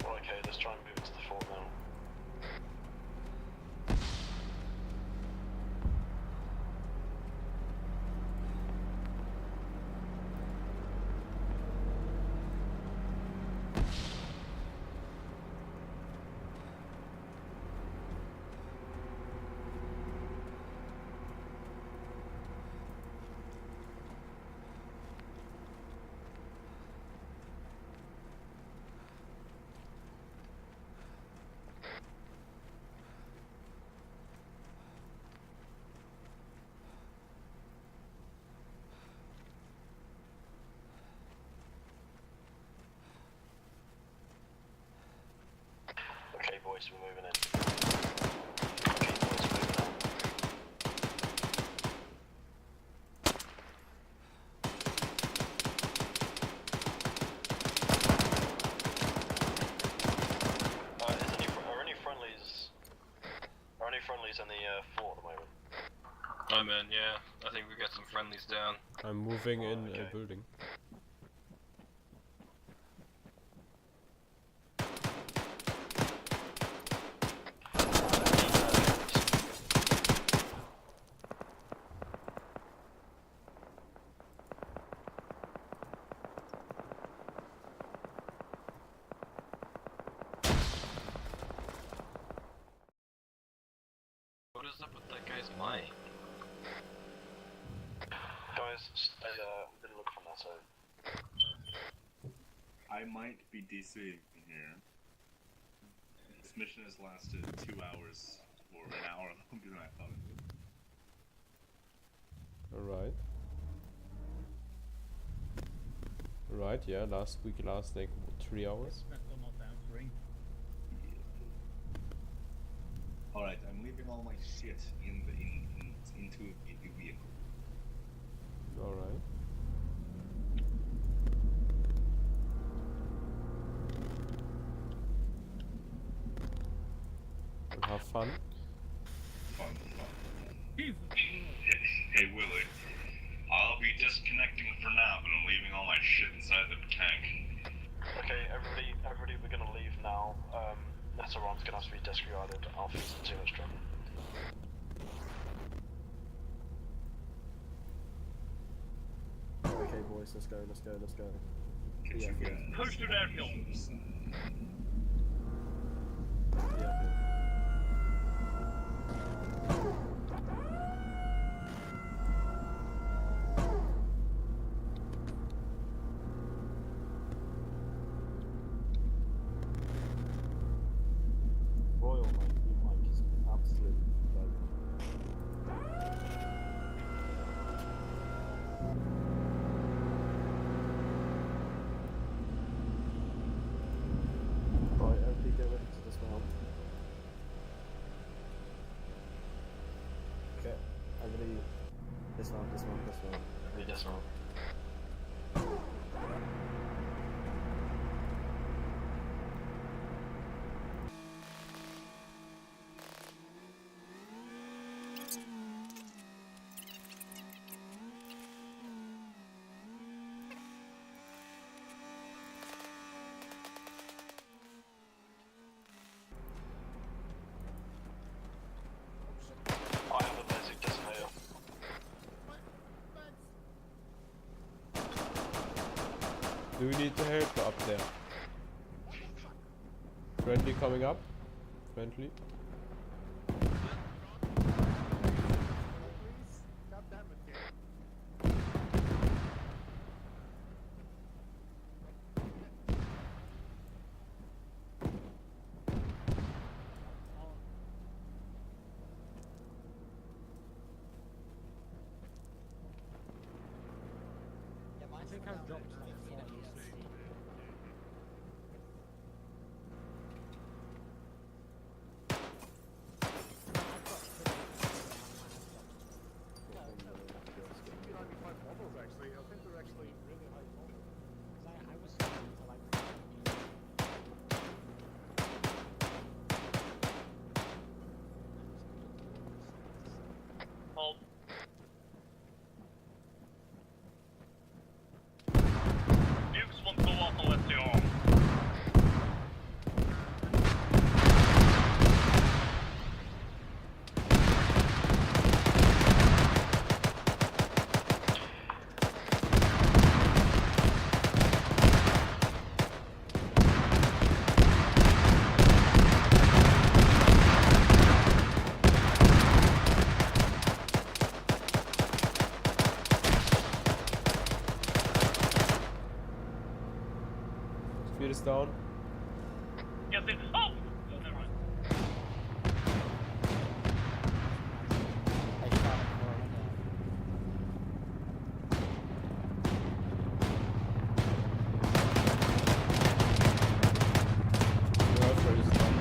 Well, okay, let's try and move into the fort now. boys, we're moving in. Okay, boys, moving in. Are any friendlies in the fort at the moment? I'm in, yeah. I think we got some friendlies down. I'm moving in a building. What is up with that guy's mic? Guys, didn't look from that side. I might be DC here. This mission has lasted 2 hours, or an hour longer than I thought it would. Alright. Right, yeah, last week, last like 3 hours. Alright, I'm leaving all my shit into a vehicle. Alright. We'll have fun. Fun. Hey Willie, I'll be disconnecting for now, but I'm leaving all my shit inside the tank. Okay, everybody, we're gonna leave now. Netteron's gonna have to be disregarded. Alpha's in too much trouble. Okay, boys, let's go. Yeah. Push to that hill. Yeah. Royal, mate, your mic is absolutely dope. Right, everybody get ready to dismount. Okay, everybody dismount. Everybody dismount. I have a basic detonator. Do we need to help up there? Friendly coming up? Friendly? I think I've dropped like 40 Actually, I think they're actually really high quality. I was starting to like Hold. Nukes won't go off unless they are. Speed is down. Yes, it. Oh! No, never mind. I shot it for Your Alfred is down.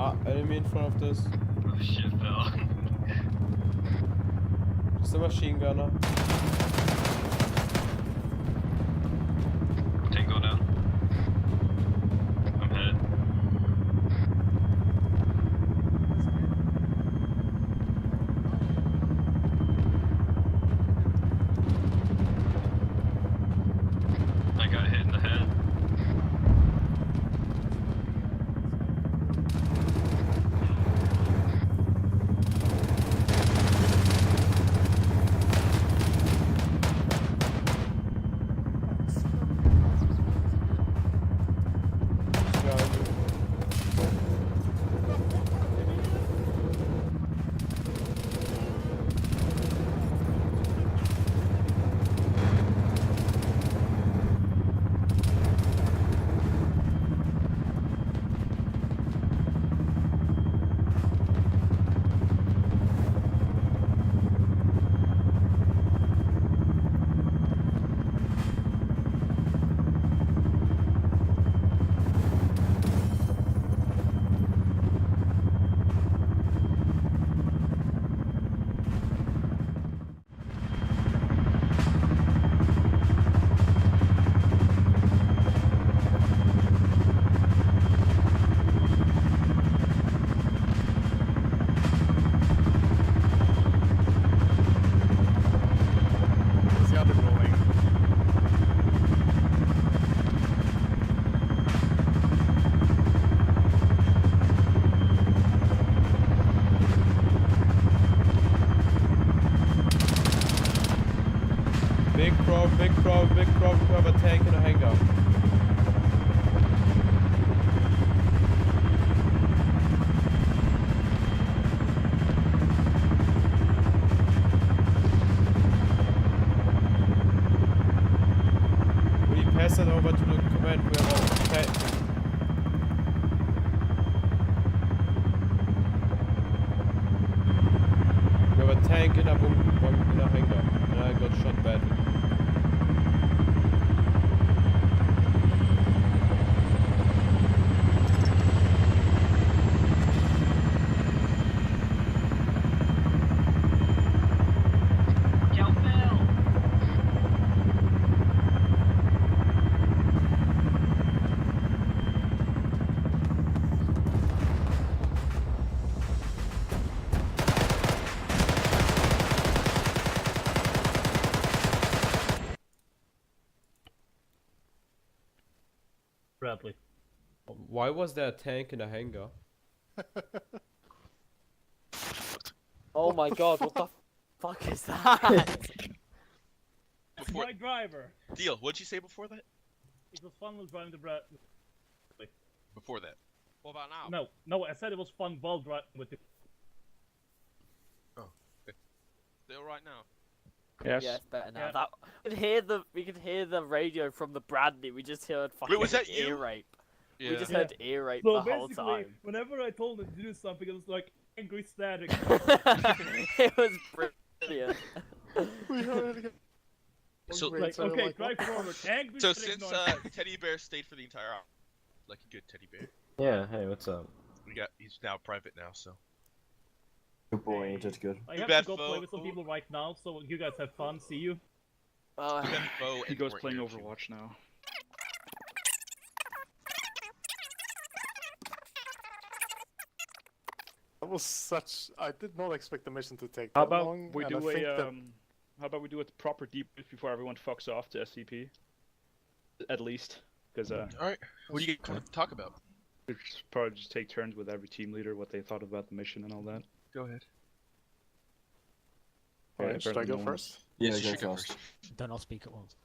Ah, enemy in front of this. Oh shit, fell. Just a machine gunner. Tango down. I'm hit. I got hit in the head. Where's the other rolling? Big problem, big problem, big problem. We have a tank in a hangar. We pass it over to the command. We have a tank. We have a tank in a hangar. And I got shot badly. Bradley. Why was there a tank in a hangar? Oh my god, what the fuck is that? That's my driver. Deal, what'd you say before that? It was fun while driving the Bradley. Before that. What about now? No, I said it was fun while driving with the... Oh, okay. Still right now. Yes. Yeah, it's better now. That, we could hear the radio from the Bradley. We just heard fucking was that ear you? rape. Yeah. We just heard ear rape So the whole basically, time. whenever I told him to do something, it was like angry static. It was brilliant. We heard it. So, Like, okay, drive forward. Angry so static since noise. Teddy Bear stayed for the entire hour, like a good teddy bear, Yeah, hey, what's up? he's now private now, so. Good boy, you did good. I have bad to go foe. play with some people right now, so you guys have fun. See you. He goes playing Overwatch now. That was such. I did not expect the mission to take How that about long. we and I do think a that- how about we do a proper debrief before everyone fucks off to SCP? At least, because Alright, what do you talk about? we should probably just take turns with every team leader, what they thought about the mission and all that. Go ahead. Alright, should I apparently go no one- first? Yeah, Yes, you go should go first. first. Don't all speak at once.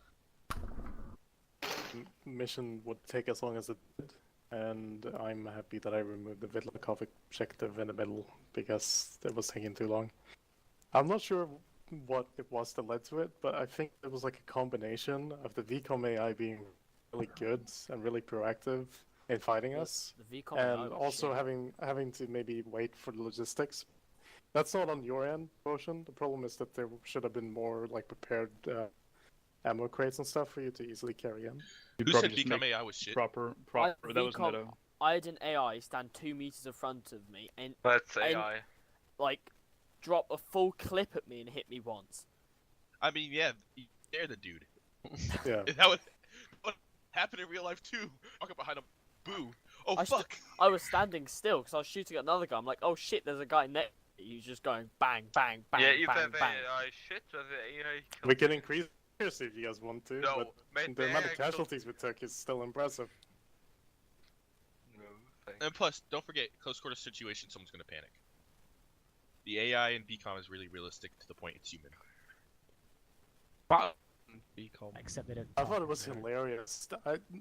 Mission would take as long as it did, and I'm happy that I removed the Vidlakov objective in the middle because it was taking too long. I'm not sure what it was that led to it, but I think it was like a combination of the VCOM AI being really good and really proactive in fighting us, The VCOM AI and was also shit. having to maybe wait for the logistics. That's not on your end, Ocean. The problem is that there should have been more like prepared ammo crates and stuff for you to easily carry in. You Who probably said just Become make AI was shit? Proper. I- That was VCOM meta. I had an AI stand 2 meters in front of me and That's AI. like drop a full clip at me and hit me once. I mean, yeah, they're the dude. Yeah. That would happen in real life too. Walk up behind him, boo. Oh fuck! I was standing still because I was shooting at another guy. I'm like, oh shit, there's a guy next to me. He's just going bang, bang, bang, Yeah, if bang, they bang. AI shit, or the AI We can increase accuracy if you guys want to, No, but mate, the they amount of actually- casualties we took is still impressive. And plus, don't forget, close quarter situation, someone's gonna panic. The AI in BCOM is really realistic to the point it's human. BCOM. Except they don't. I thought it was hilarious.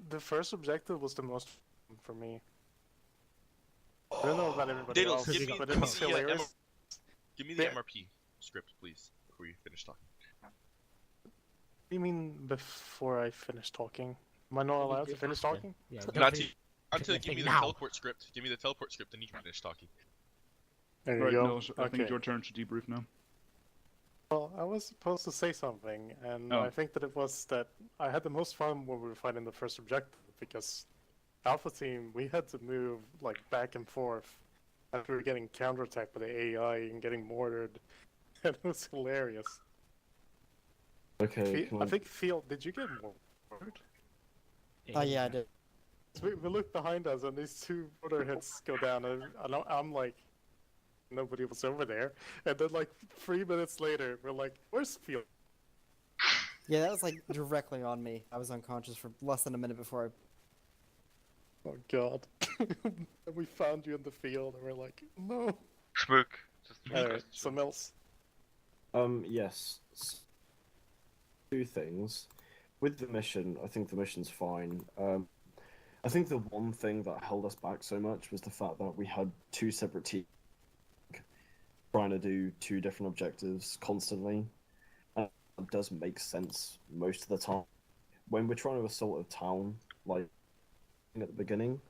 The first objective was the most fun for me. I don't know about everybody Daedalus, else, give me, but it was hilarious. give me the Yeah. MRP script, please, before you finish talking. You mean before I finish talking? Am I not allowed to finish talking? Yeah. Not until you the give me thing the now. teleport script. Give me the teleport script, then you can finish talking. There you Right, go. no, I think Okay. it's your turn to debrief now. Well, I was supposed to say something, and Oh. I think that it was that I had the most fun when we were fighting the first objective, because Alpha Team, we had to move like back and forth, and we were getting counterattacked by the AI and getting mortared, and it was hilarious. Okay, I think Field, did you get mortared? Oh yeah, I did. So we looked behind us, and these two mortar hits go down, and I'm like, nobody was over there, and then like 3 minutes later, we're like, where's Field? Yeah, that was like directly on me. I was unconscious for less than a minute before I. Oh god. And we found you in the field, and we're like, no. Schmoock. Just Alright, so Mills. Yes. Two things. With the mission, I think the mission's fine. I think the one thing that held us back so much was the fact that we had 2 separate teams trying to do 2 different objectives constantly. It does make sense most of the time. When we're trying to assault a town, like at the beginning,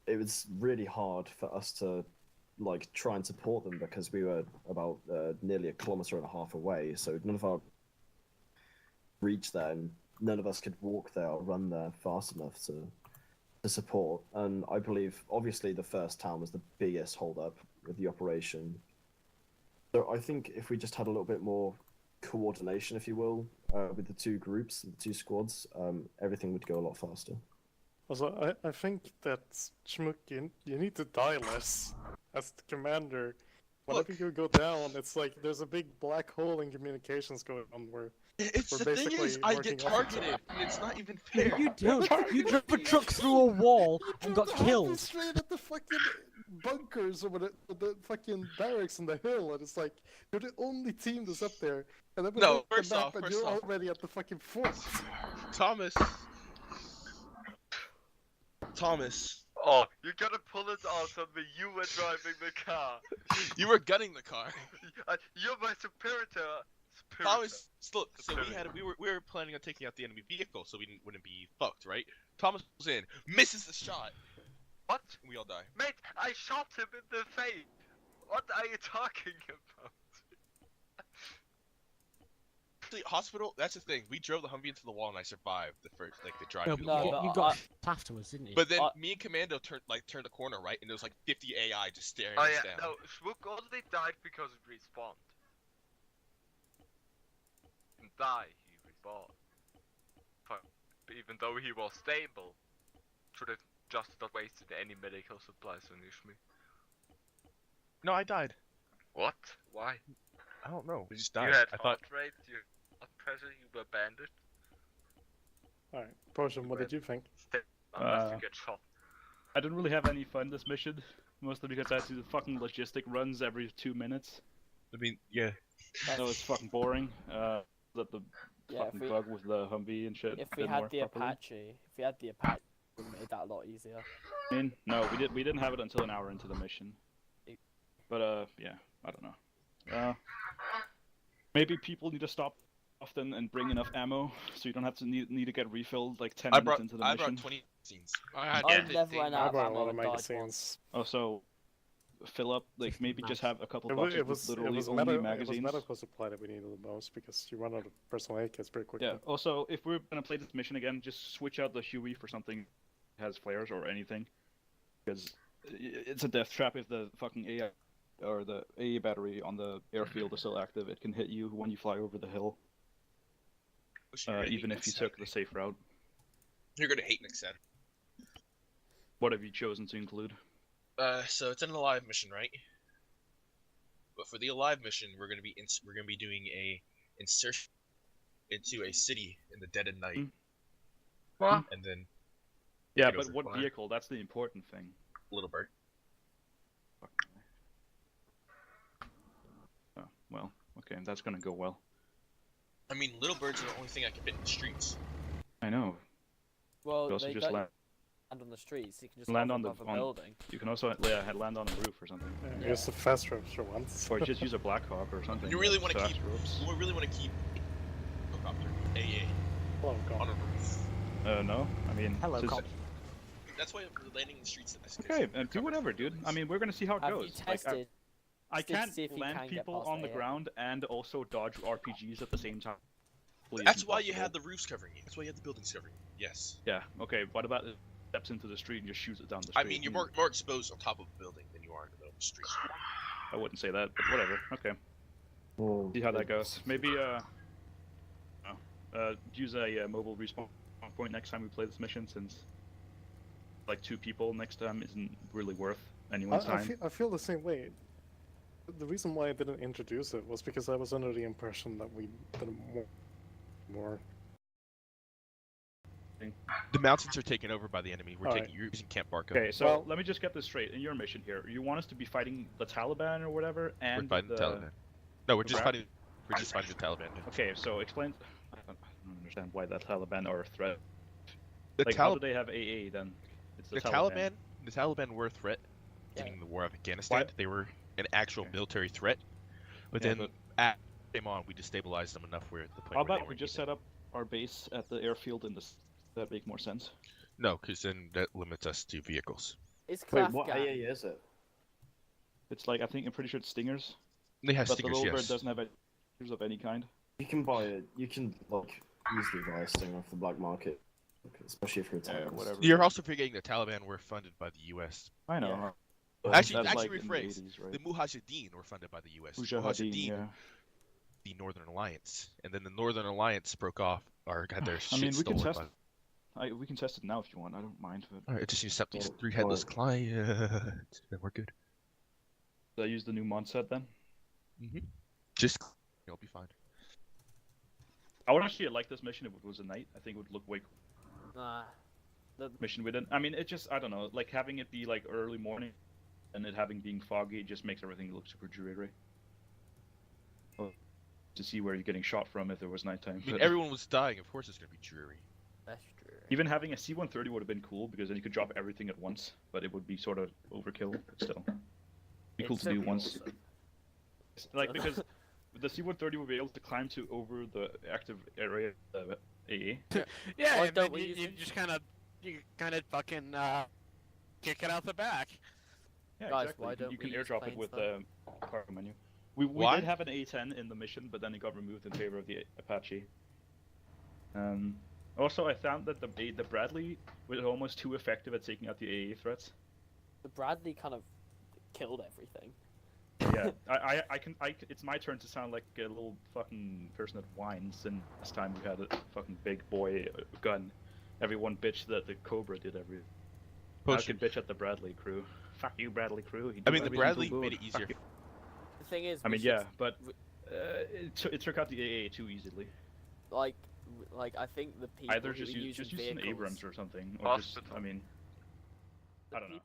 it was really hard for us to like try and support them because we were about nearly 1.5 kilometers away, so none of our reach there, and none of us could walk there or run there fast enough to support. And I believe, obviously, the first town was the biggest holdup with the operation. So I think if we just had a little bit more coordination, if you will, with the 2 groups, the 2 squads, everything would go a lot faster. Also, I think that Schmoock, you need to die less as the commander. Whenever you go down, it's like there's a big black hole in communications going on where It's we're the thing basically is, I working get off each other. targeted, and it's not even fair. You don't. You drove a truck through a wall and got killed. Straight at the fucking bunkers or the fucking barracks on the hill, and it's like you're the only team that's up there. And then we No, look at first the map, off, and first you're off. already at the fucking fort. Thomas. Oh, you gotta pull it out on me. You were driving the car. You were gunning the car. You're my superior. Thomas, look, so we were planning on taking out the enemy vehicle, so we wouldn't be fucked, right? Thomas pulls in, misses the shot. What? And we all die. Mate, I shot him in the face. What are you talking about? Actually, hospital. That's the thing. We drove the Humvee into the wall, and I survived the first, like the drive No, through but the wall. you got shot afterwards, didn't you? But then me and Commando turned the corner, right, and there was like 50 AI just staring Oh us yeah, down. no, Schmoock only died because it respawned. He didn't die, he respawned. Even though he was stable, should have just not wasted any medical supplies on Ishmi. No, I died. What? Why? I don't know. We just died. You had I thought. heart rate, you had blood pressure, you were bandaged. Alright, Potion, what did you think? Unless you get shot. I didn't really have any fun this mission, mostly because I had to do the fucking logistic runs every 2 minutes. I mean, yeah. So it's fucking boring. That the fucking bug with the Humvee and shit. If we didn't had work the properly. Apache, it would have made that a lot easier. I mean, no, we didn't have it until an hour into the mission. But yeah, I don't know. Maybe people need to stop often and bring enough ammo, so you don't have to need to get refilled like 10 minutes into the mission. I brought 20 scenes. I never ran out of ammo and died once. Oh, so fill up, like maybe just have a couple It boxes was with literally only medical magazines. supply that we needed the most, because you run out of personal aid kits pretty quickly. Yeah. Also, if we're gonna play this mission again, just switch out the Huey for something that has flares or anything. because it's a death trap if the fucking AI or the AA battery on the airfield is still active. It can hit you when you fly over the hill, even if you took the safe route. You're gonna hate next Saturday. What have you chosen to include? So it's an alive mission, right? But for the alive mission, we're gonna be doing a insertion into a city in the dead of night. What? And then. Yeah, but what vehicle? That's the important thing. Little Bird. Oh, well, okay, that's gonna go well. I mean, Little Birds are the only thing I can fit in the streets. I know. Well, You also they just don't land on the streets. You can just land hover on the above a building. You can also land on a roof or something. Yeah. Use the fast ropes for once. Or just use a Black Hawk or something. You really want to fast keep. ropes. We really want to keep helicopter AA on a roof. No, I mean. Hello, since- cop. That's why we're landing in the streets. Okay, and do whatever, dude. I mean, we're gonna see how it Have goes. you tested? I can't see if you land can get people past on the AA? ground and also dodge RPGs at the same time. That's why you had the roofs covering you. That's why you had the buildings covering you. Yes. Yeah. Okay. What about it steps into the street and just shoots it down the street? I mean, you're more exposed on top of a building than you are in the middle of the street. I wouldn't say that, but whatever. Okay. See how that goes. Maybe use a mobile respawn point next time we play this mission, since like 2 people next time isn't really worth anyone's time. I feel the same way. The reason why I didn't introduce it was because I was under the impression that we did more. The mountains are taken over by the enemy. We're Alright. using Camp Barco. Okay, so let me just get this straight. In your mission here, you want us to be fighting the Taliban or whatever, and We're fighting the Taliban. No, we're just Iraq? fighting. We're just fighting the Taliban. Okay, so explain. I don't understand why the Taliban are a threat. The Like, how do they have AA then? It's The Taliban. The Taliban were a threat during the war of Afghanistan. They were an actual military threat. But Yeah, then, at came on, we destabilized them enough where the point How where they about we weren't just set up our base at the airfield in this? That make more sense? No, because then that limits us to vehicles. It's Wait, what AA is it? It's like, I'm pretty sure it's Stingers. They have but Stingers, the Little yes. Bird doesn't have any Stingers of any kind. You can buy it. You can like easily buy a Stinger off the black market, especially if you're a terrorist. whatever. You're also forgetting the Taliban were funded by the U.S. I know. Actually, That's like in the rephrase. 80s, right? The Mujahideen were funded by the U.S. Mujahideen, yeah. The Northern Alliance, and then the Northern Alliance broke off or had their I shit mean, we can stolen test. We can test it now if you want. I don't mind. But Alright, it just needs to have these 3 headless clients, and we're good. Did I use the new mod set then? Just, you'll be fine. I would actually like this mission if it was a night. I think it would look way cool. Nah. Mission we did. I mean, it just, I don't know, like having it be like early morning and it having being foggy just makes everything look super dreary. Well, to see where you're getting shot from if there was nighttime. I mean, everyone was dying, of course it's gonna be dreary. That's true. Even having a C-130 would have been cool because then you could drop everything at once, but it would be sort of overkill, but still. Be cool to do once. Like, because the C-130 would be able to climb to over the active area of AA. Yeah, Why and don't then we you use it? just kind of fucking kick it out the back. Yeah, Guys, exactly. why don't You can we use airdrop it planes with then? the cargo menu. We Why? did have an A-10 in the mission, but then it got removed in favor of the Apache. Also, I found that the Bradley was almost too effective at taking out the AA threats. The Bradley kind of killed everything. Yeah, it's my turn to sound like a little fucking person that whines, and this time we had a fucking big boy gun. Everyone bitched that the Cobra did everything. I could bitch at the Bradley crew. Fuck you, Bradley crew. I mean, the Bradley made it easier. The thing is, I mean, we yeah, should- but it took out the AA too easily. like I think the people Either who just are use using an vehicles, Abrams or something, or just, I mean, I don't know.